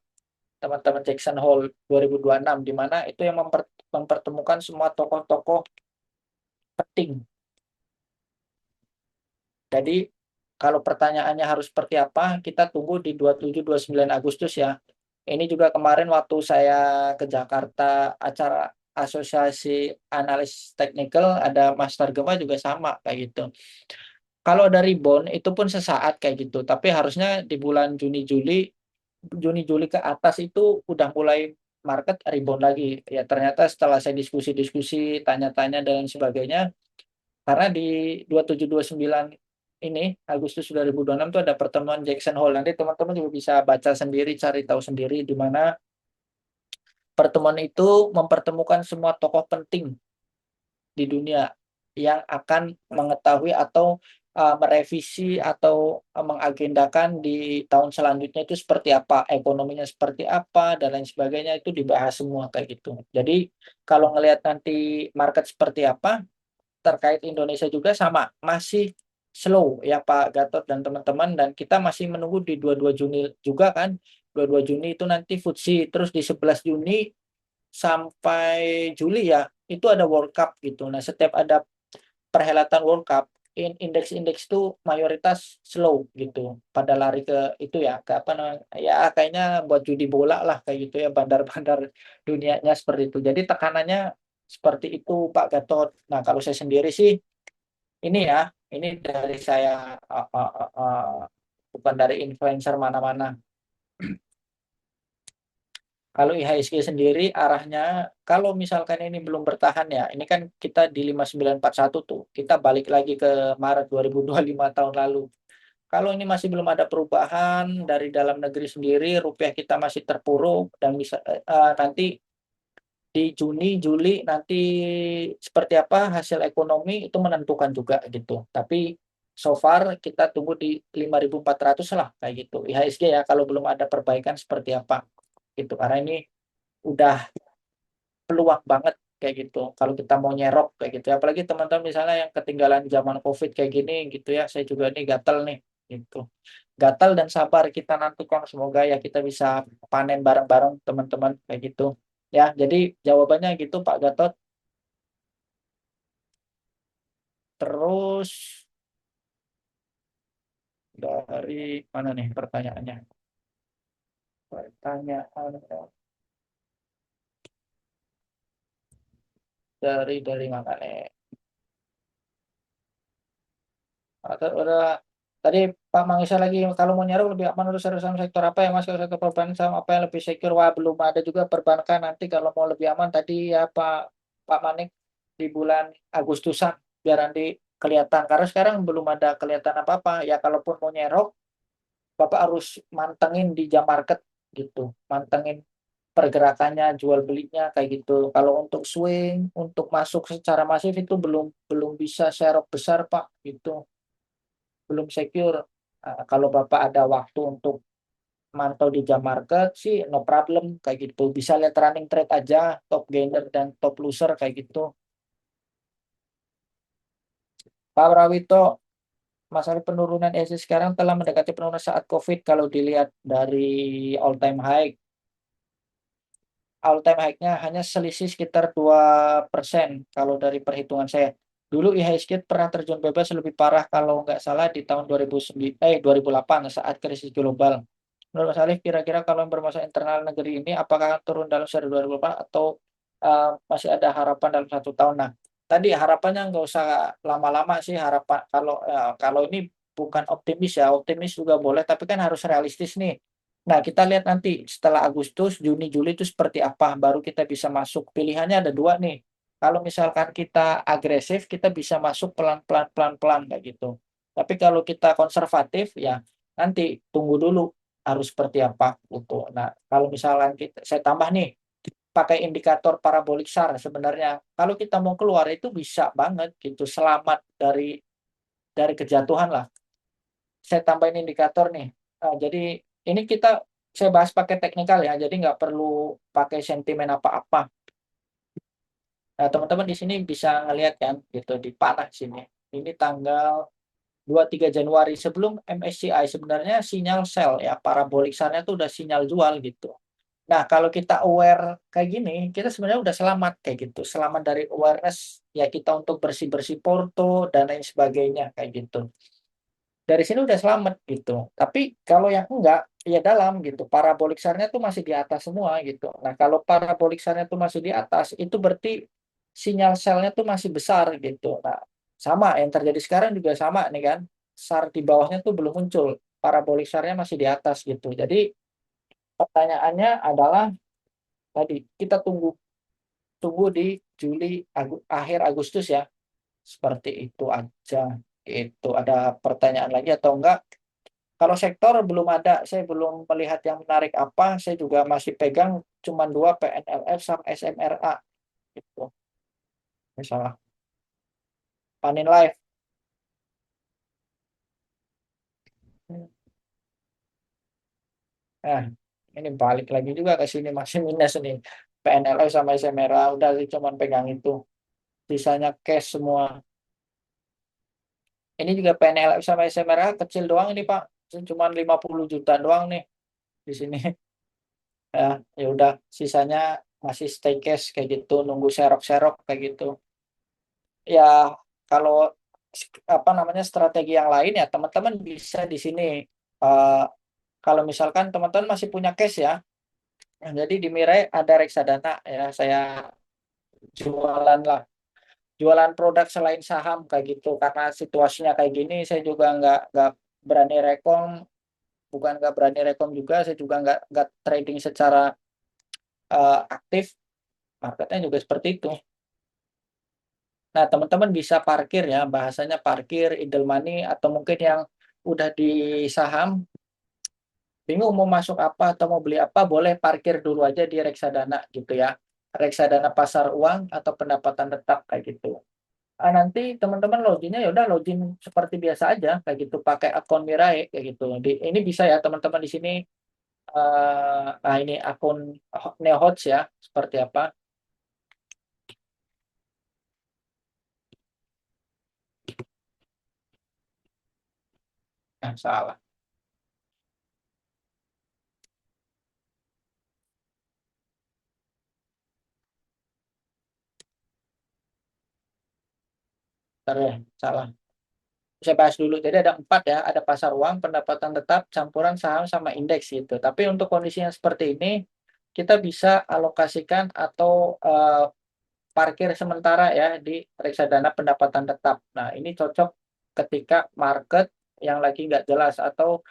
teman-teman. Jackson Hole 2026, di mana itu yang mempertemukan semua tokoh-tokoh penting. Jadi kalau pertanyaannya harus seperti apa, kita tunggu di 27-29 Agustus ya. Ini juga kemarin waktu saya ke Jakarta, acara Asosiasi Analis Teknikal, ada Mas Targema juga sama kayak gitu. Kalau ada rebound itu pun sesaat kayak gitu, tapi harusnya di bulan Juni Juli ke atas itu udah mulai market rebound lagi. Ya ternyata setelah saya diskusi-diskusi, tanya-tanya dan sebagainya, karena di 27-29 ini Agustus 2026 itu ada pertemuan Jackson Hole. Nanti teman-teman juga bisa baca sendiri, cari tahu sendiri, di mana pertemuan itu mempertemukan semua tokoh penting di dunia yang akan mengetahui atau merevisi atau mengagendakan di tahun selanjutnya itu seperti apa, ekonominya seperti apa, dan lain sebagainya, itu dibahas semua kayak gitu. Jadi kalau ngelihat nanti market seperti apa, terkait Indonesia juga sama, masih slow ya Pak Gatot dan teman-teman, dan kita masih menunggu di 22 Juni juga kan. 22 Juni itu nanti FTSE, terus di 11 Juni sampai Juli ya, itu ada World Cup gitu. Nah, setiap ada perhelatan World Cup, indeks-indeks itu mayoritas slow gitu. Pada lari ke itu ya, ke apa namanya? Ya kayaknya buat judi bola lah kayak gitu ya, bandar-bandar dunianya seperti itu. Jadi tekanannya seperti itu Pak Gatot. Nah, kalau saya sendiri sih ini ya, ini dari saya bukan dari influencer mana-mana. Kalau IHSG sendiri arahnya, kalau misalkan ini belum bertahan ya, ini kan kita di 5941 tuh, kita balik lagi ke Maret 2025 tahun lalu. Kalau ini masih belum ada perubahan dari dalam negeri sendiri, rupiah kita masih terpuruk, dan bisa nanti di Juni, Juli nanti seperti apa hasil ekonomi itu menentukan juga gitu. Tapi so far kita tunggu di 5.400 lah kayak gitu. IHSG ya, kalau belum ada perbaikan seperti apa gitu. Karena ini udah peluang banget kayak gitu kalau kita mau nyerok kayak gitu. Apalagi teman-teman misalnya yang ketinggalan zaman COVID kayak gini gitu ya. Saya juga nih gatel nih gitu. Gatal dan sabar kita nantikan, semoga ya kita bisa panen bareng-bareng teman-teman kayak gitu. Ya, jadi jawabannya gitu Pak Gatot. Terus dari mana nih pertanyaannya? Pertanyaan dari mana nih? Atau udah tadi Pak Mangisa lagi, kalau mau nyaruh lebih aman untuk saham sektor apa ya Mas? Kalau sektor perbankan saham apa yang lebih secure? Wah, belum ada juga perbankan. Nanti kalau mau lebih aman tadi ya Pak Manik di bulan Agustusan biar nanti kelihatan. Karena sekarang belum ada kelihatan apa-apa. Ya kalaupun mau nyerok, Bapak harus mantengin di jam market gitu. Mantengin pergerakannya, jual belinya kayak gitu. Kalau untuk swing, untuk masuk secara masif itu belum belum bisa serok besar Pak gitu, belum secure. Kalau Bapak ada waktu untuk mantau di jam market sih no problem kayak gitu. Bisa lihat running trade aja, top gainer dan top loser kayak gitu. Pak Prawito, masalah penurunan ESG sekarang telah mendekati penurunan saat COVID kalau dilihat dari all time high. All time high-nya hanya selisih sekitar 2% kalau dari perhitungan saya. Dulu IHSG pernah terjun bebas lebih parah kalau nggak salah di tahun 2008 saat krisis global. Menurut Mas Alif, kira-kira kalau yang bermasalah internal negeri ini apakah akan turun dalam seri 2008 atau masih ada harapan dalam 1 tahun? Nah, tadi harapannya nggak usah lama-lama sih harapan. Kalau ini bukan optimis ya, optimis juga boleh, tapi kan harus realistis nih. Nah, kita lihat nanti setelah Agustus, Juni, Juli itu seperti apa, baru kita bisa masuk. Pilihannya ada dua nih. Kalau misalkan kita agresif, kita bisa masuk pelan-pelan, pelan-pelan kayak gitu. Tapi kalau kita konservatif, ya nanti tunggu dulu harus seperti apa gitu. Nah, kalau misalkan saya tambah nih, pakai indikator parabolik SAR sebenarnya. Kalau kita mau keluar itu bisa banget gitu, selamat dari kejatuhan lah. Saya tambahin indikator nih. Jadi ini saya bahas pakai teknikal ya, jadi nggak perlu pakai sentimen apa-apa. Nah, teman-teman di sini bisa ngelihat kan, gitu di panah sini. Ini tanggal 2-3 Januari sebelum MSCI sebenarnya sinyal sell ya, parabolic SAR-nya tuh udah sinyal jual gitu. Nah, kalau kita aware kayak gini, kita sebenarnya udah selamat kayak gitu. Selamat dari awareness ya kita untuk bersih-bersih porto dan lain sebagainya kayak gitu. Dari sini udah selamat gitu. Tapi kalau yang enggak, ya dalam gitu. Parabolic SAR-nya tuh masih di atas semua gitu. Nah, kalau parabolic SAR-nya tuh masih di atas, itu berarti sinyal sell-nya tuh masih besar gitu. Nah, sama yang terjadi sekarang juga sama nih kan. SAR di bawahnya tuh belum muncul. Parabolic SAR-nya masih di atas gitu. Jadi pertanyaannya adalah tadi kita tunggu tunggu di Juli akhir Agustus ya. Seperti itu aja. Itu ada pertanyaan lagi atau enggak? Kalau sektor belum ada, saya belum melihat yang menarik apa. Saya juga masih pegang cuma dua PNLF sama SMRA gitu. Misalnya Panin Live. Nah, ini balik lagi juga ke sini masih minus nih. PNLF sama SMRA udah sih cuma pegang itu. Sisanya cash semua. Ini juga PNLF sama SMRA kecil doang ini Pak. Cuma 50 juta doang nih di sini. Ya, ya udah sisanya masih stay cash kayak gitu, nunggu serok-serok kayak gitu. Ya kalau apa namanya strategi yang lain ya teman-teman bisa di sini. Eh, kalau misalkan teman-teman masih punya cash ya, jadi di Mirai ada reksadana ya, saya jualan lah, jualan produk selain saham kayak gitu karena situasinya kayak gini, saya juga nggak berani rekom, bukan nggak berani rekom juga, saya juga nggak trading secara aktif, marketnya juga seperti itu. Nah, teman-teman bisa parkir ya, bahasanya parkir, idle money, atau mungkin yang udah di saham, bingung mau masuk apa atau mau beli apa, boleh parkir dulu aja di reksadana gitu ya. Reksadana pasar uang atau pendapatan tetap kayak gitu. Nanti teman-teman loginnya ya udah login seperti biasa aja kayak gitu, pakai akun Mirai kayak gitu. Ini bisa ya teman-teman di sini. Nah, ini akun Neohots ya, seperti apa? Nah, salah. Bentar ya, salah. Saya bahas dulu. Jadi ada 4 ya, ada pasar uang, pendapatan tetap, campuran saham sama indeks gitu. Tapi untuk kondisi yang seperti ini, kita bisa alokasikan atau parkir sementara ya di reksadana pendapatan tetap. Nah, ini cocok ketika market yang lagi nggak jelas atau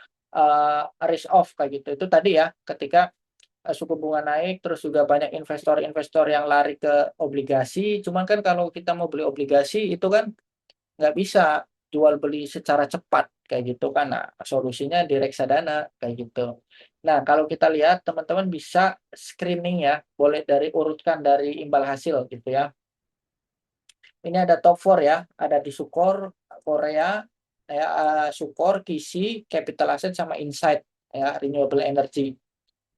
risk off kayak gitu. Itu tadi ya, ketika suku bunga naik, terus juga banyak investor-investor yang lari ke obligasi. Cuman kan kalau kita mau beli obligasi itu kan nggak bisa jual beli secara cepat kayak gitu kan. Nah, solusinya di reksadana kayak gitu. Nah, kalau kita lihat teman-teman bisa screening ya, boleh dari urutkan dari imbal hasil gitu ya. Ini ada top 4 ya, ada di Sukor, Korea, ya, Sukor, Kisi, Capital Asset sama Insight ya, Renewable Energy.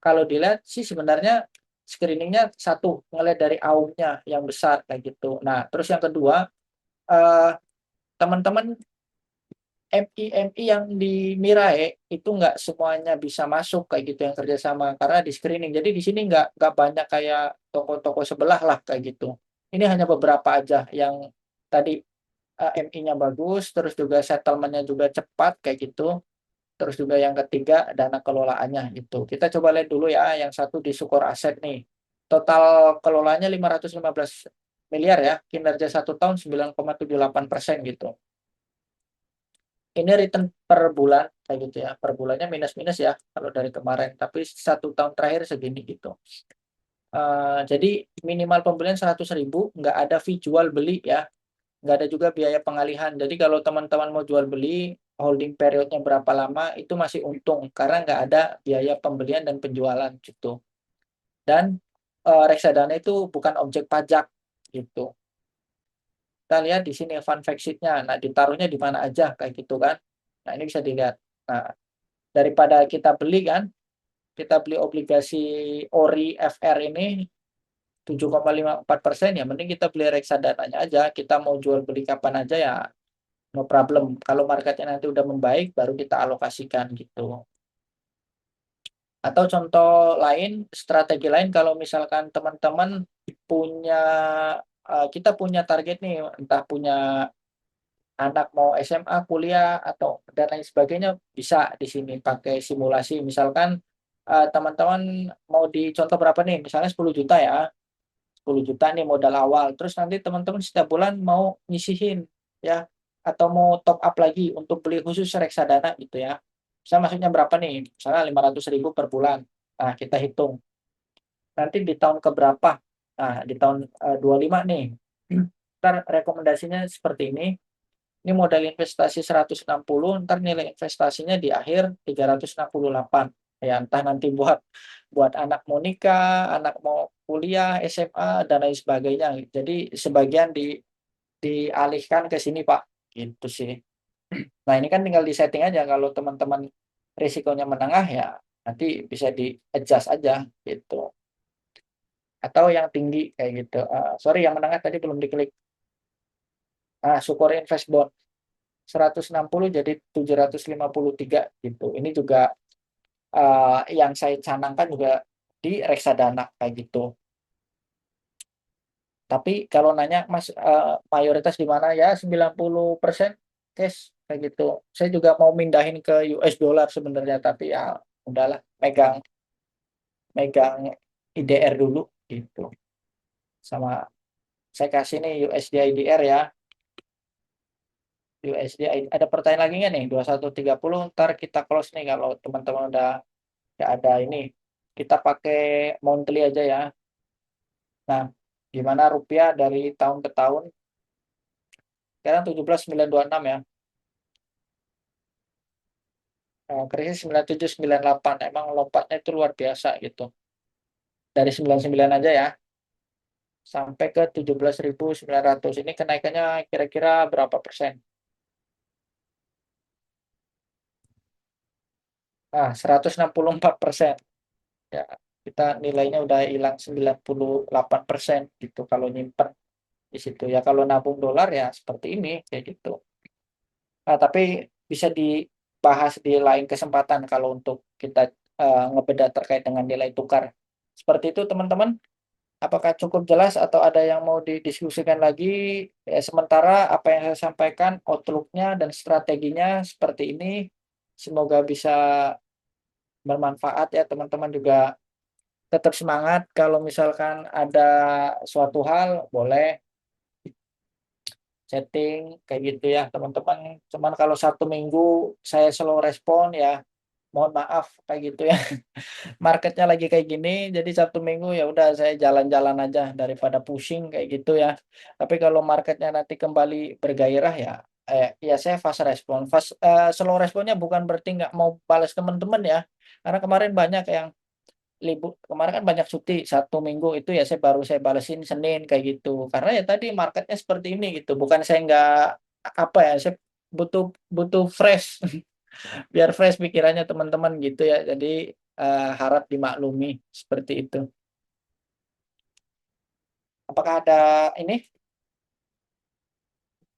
Kalau dilihat sih sebenarnya screeningnya satu, ngelihat dari AUM-nya yang besar kayak gitu. Nah, terus yang kedua, eh, teman-teman MI-MI yang di Mirai itu nggak semuanya bisa masuk kayak gitu yang kerjasama karena di screening. Jadi di sini nggak banyak kayak toko-toko sebelah lah kayak gitu. Ini hanya beberapa aja yang tadi MI-nya bagus, terus juga settlement-nya juga cepat kayak gitu. Terus juga yang ketiga dana kelolaannya gitu. Kita coba lihat dulu ya yang satu di Sukor Aset nih. Total kelolanya 515 miliar ya, kinerja 1 tahun 9,78% gitu. Ini return per bulan kayak gitu ya, per bulannya minus-minus ya kalau dari kemarin, tapi 1 tahun terakhir segini gitu. Jadi minimal pembelian 100.000, nggak ada fee jual beli ya, nggak ada juga biaya pengalihan. Jadi kalau teman-teman mau jual beli, holding periodnya berapa lama itu masih untung karena nggak ada biaya pembelian dan penjualan gitu. Dan reksadana itu bukan objek pajak gitu. Kita lihat di sini fund fact sheet-nya. Nah, ditaruhnya di mana aja kayak gitu kan. Nah, ini bisa dilihat. Nah, daripada kita beli kan, kita beli obligasi ORI FR ini 7,54%, ya mending kita beli reksadananya aja. Kita mau jual beli kapan aja ya no problem. Kalau marketnya nanti udah membaik, baru kita alokasikan gitu. Atau contoh lain, strategi lain kalau misalkan teman-teman punya, kita punya target nih, entah punya anak mau SMA, kuliah, atau dan lain sebagainya, bisa di sini pakai simulasi. Misalkan teman-teman mau dicontoh berapa nih, misalnya 10 juta ya, 10 juta nih modal awal. Terus nanti teman-teman setiap bulan mau nyisihin ya, atau mau top up lagi untuk beli khusus reksadana gitu ya. Bisa maksudnya berapa nih? Misalnya 500.000 per bulan. Nah, kita hitung. Nanti di tahun keberapa? Nah, di tahun 25 nih. Ntar rekomendasinya seperti ini. Ini modal investasi 160, ntar nilai investasinya di akhir 368. Ya, entah nanti buat buat anak mau nikah, anak mau kuliah, SMA, dan lain sebagainya. Jadi sebagian dialihkan ke sini, Pak. Gitu sih. Nah, ini kan tinggal di setting aja. Kalau teman-teman risikonya menengah ya nanti bisa di adjust aja gitu. Atau yang tinggi kayak gitu. Sorry, yang menengah tadi belum diklik. Syukur invest bond 160 jadi 753 gitu. Ini juga yang saya canangkan juga di reksadana kayak gitu. Tapi kalau nanya Mas, mayoritas di mana ya 90% cash kayak gitu. Saya juga mau mindahin ke US dollar sebenarnya, tapi ya udahlah, megang megang IDR dulu gitu. Sama saya kasih nih USD IDR ya. USD ada pertanyaan lagi nggak nih? 2130 ntar kita close nih kalau teman-teman udah nggak ada ini. Kita pakai monthly aja ya. Nah, gimana rupiah dari tahun ke tahun? Sekarang 17.926 ya. Krisis 9798. Emang lompatnya itu luar biasa gitu. Dari 99 aja ya, sampai ke 17.900. Ini kenaikannya kira-kira berapa persen? 164%. Ya, kita nilainya udah hilang 98% gitu kalau nyimpen di situ. Ya kalau nabung dolar ya seperti ini kayak gitu. Nah, tapi bisa dibahas di lain kesempatan kalau untuk kita ngebeda terkait dengan nilai tukar. Seperti itu teman-teman. Apakah cukup jelas atau ada yang mau didiskusikan lagi? Sementara apa yang saya sampaikan, outlook-nya dan strateginya seperti ini. Semoga bisa bermanfaat ya teman-teman, juga tetap semangat. Kalau misalkan ada suatu hal, boleh chatting kayak gitu ya teman-teman. Cuman kalau 1 minggu saya slow respon ya, mohon maaf kayak gitu ya. Marketnya lagi kayak gini, jadi 1 minggu ya udah saya jalan-jalan aja daripada pusing kayak gitu ya. Tapi kalau marketnya nanti kembali bergairah ya, ya saya fast respon. Slow responnya bukan berarti nggak mau balas teman-teman ya. Karena kemarin banyak yang libur, kemarin kan banyak cuti 1 minggu itu ya saya balesin Senin kayak gitu. Karena ya tadi marketnya seperti ini gitu. Bukan saya nggak apa ya, saya butuh butuh fresh biar fresh pikirannya teman-teman gitu ya. Jadi harap dimaklumi seperti itu. Apakah ada ini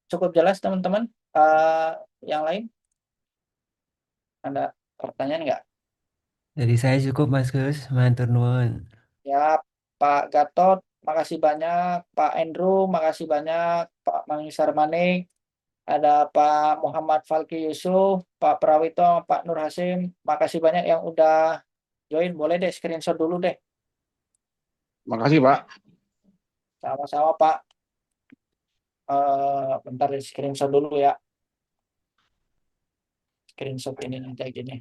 cukup jelas teman-teman? Eh, yang lain ada pertanyaan nggak? Dari saya cukup Mas Gus, matur nuwun. Ya, Pak Gatot, makasih banyak. Pak Andrew, makasih banyak. Pak Mangisar Manik, ada Pak Muhammad Falki Yusuf, Pak Prawito, Pak Nur Hasim. Makasih banyak yang udah join. Boleh deh screenshot dulu deh. Makasih Pak. Sama-sama Pak. Bentar di screenshot dulu ya. Screenshot ini kayak gini.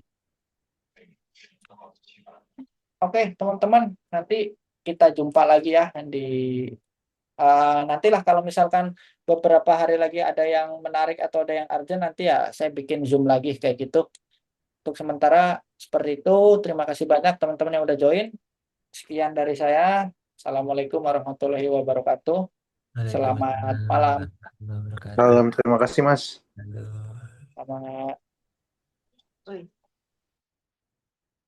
Oke, teman-teman, nanti kita jumpa lagi ya di nantilah kalau misalkan beberapa hari lagi ada yang menarik atau ada yang urgent, nanti ya saya bikin Zoom lagi kayak gitu. Untuk sementara seperti itu. Terima kasih banyak teman-teman yang udah join. Sekian dari saya. Assalamualaikum warahmatullahi wabarakatuh. Selamat Waalaikumsalam malam. warahmatullahi wabarakatuh. Salam, terima kasih Mas. Halo. Selamat